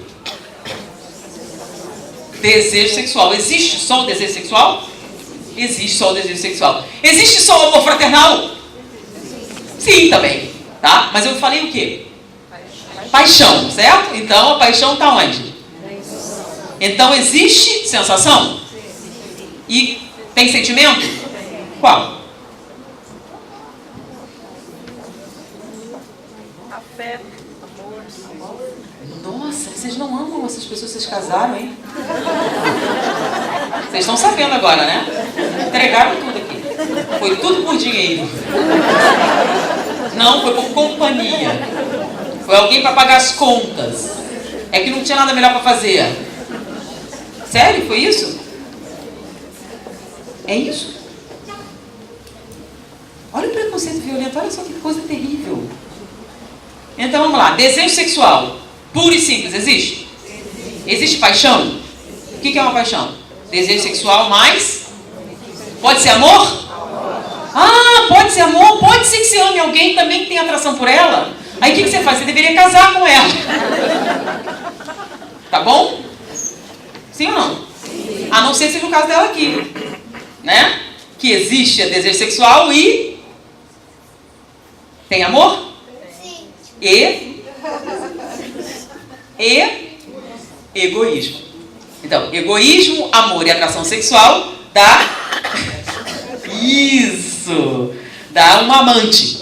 Desejo sexual. Existe só o desejo sexual? Existe só o desejo sexual. Existe só o amor fraternal? Sim, também. Tá? Mas eu falei o quê? Paixão, certo? Então a paixão está onde? Então existe sensação? E tem sentimento? Qual? Afeto, amor. Nossa, vocês não amam essas pessoas que vocês casaram, hein? Vocês estão sabendo agora, né? Entregaram tudo aqui. Foi tudo por dinheiro. Não, foi por companhia. Foi alguém para pagar as contas. É que não tinha nada melhor para fazer. Sério? Foi isso? É isso? Olha o preconceito violento. Olha só que coisa terrível. Então vamos lá. Desejo sexual. Puro e simples. Existe? Existe paixão? O que é uma paixão? Desejo sexual mais... Pode ser amor? Ah, pode ser amor. Pode ser que você ame alguém também que tem atração por ela. Aí o que você faz? Você deveria casar com ela. Tá bom? Sim ou não? A não ser que seja o caso dela aqui, né? Que existe desejo sexual e tem amor? Sim. E egoísmo. Então, egoísmo, amor e atração sexual dá isso, dá uma amante.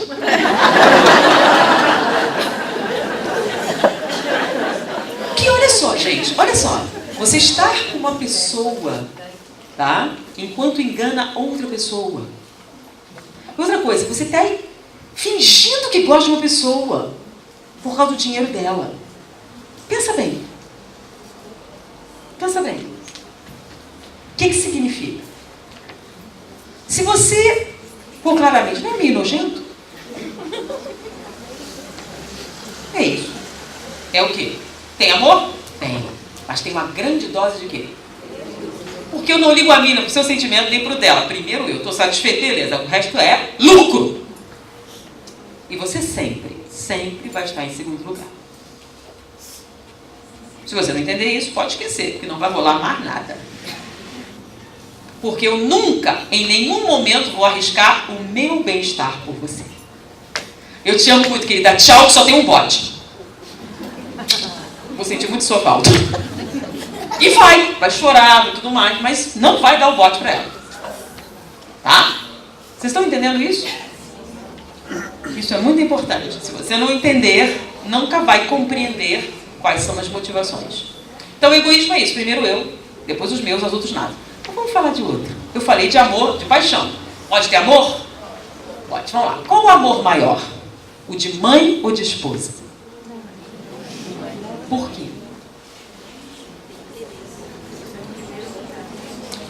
Que olha só, gente, olha só. Você estar com uma pessoa, tá? Enquanto engana outra pessoa. Outra coisa, você está aí fingindo que gosta de uma pessoa por causa do dinheiro dela. Pensa bem. Pensa bem. O que significa? Se você for claramente, não é meio nojento? É isso. É o quê? Tem amor? Tem. Mas tem uma grande dose de quê? Porque eu não ligo a mina pro seu sentimento nem pro dela. Primeiro eu estou satisfeito, beleza. O resto é lucro. E você sempre vai estar em segundo lugar. Se você não entender isso, pode esquecer, porque não vai rolar mais nada. Porque eu nunca, em nenhum momento, vou arriscar o meu bem-estar por você. Eu te amo muito, querida. Tchau, que só tem um bote. Vou sentir muito sua falta. E vai chorar e tudo mais, mas não vai dar o bote para ela. Tá? Vocês estão entendendo isso? Isso é muito importante. Se você não entender, nunca vai compreender quais são as motivações. Então, o egoísmo é isso. Primeiro eu, depois os meus, os outros nada. Então, vamos falar de outro. Eu falei de amor, de paixão. Pode ter amor? Pode. Vamos lá. Qual o amor maior? O de mãe ou de esposa? Por quê?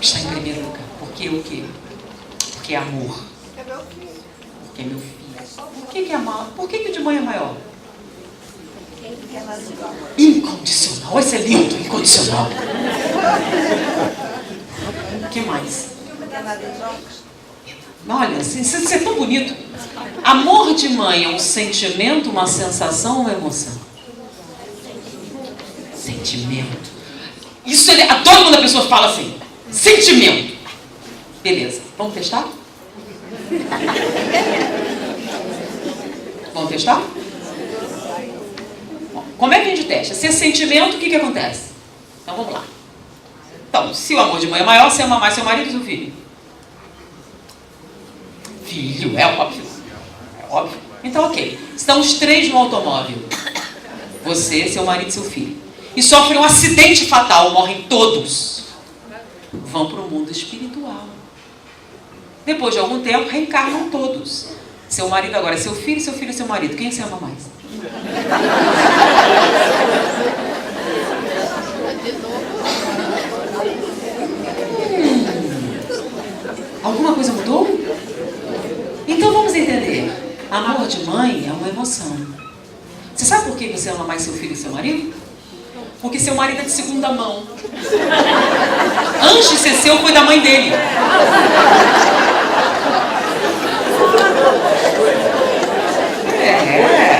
Está em primeiro lugar. Porque o quê? Porque é amor. Porque é meu filho. Por que é amor? Por que o de mãe é maior? Incondicional. Esse é lindo, incondicional. O que mais? Olha, isso é tão bonito. Amor de mãe é um sentimento, uma sensação ou uma emoção? Sentimento. Isso ele adoro quando a pessoa fala assim. Sentimento. Beleza. Vamos testar? Vamos testar? Bom, como é que a gente testa? Se é sentimento, o que acontece? Então vamos lá. Então, se o amor de mãe é maior, você ama mais seu marido ou seu filho? Filho, é óbvio. É óbvio. Então, ok. Estão os três no automóvel. Você, seu marido e seu filho. E sofrem um acidente fatal, morrem todos. Vão para o mundo espiritual. Depois de algum tempo, reencarnam todos. Seu marido agora é seu filho é seu marido. Quem você ama mais? Alguma coisa mudou? Então vamos entender. Amor de mãe é uma emoção. Você sabe por que você ama mais seu filho e seu marido? Porque seu marido é de segunda mão. Antes de ser seu, foi da mãe dele. É.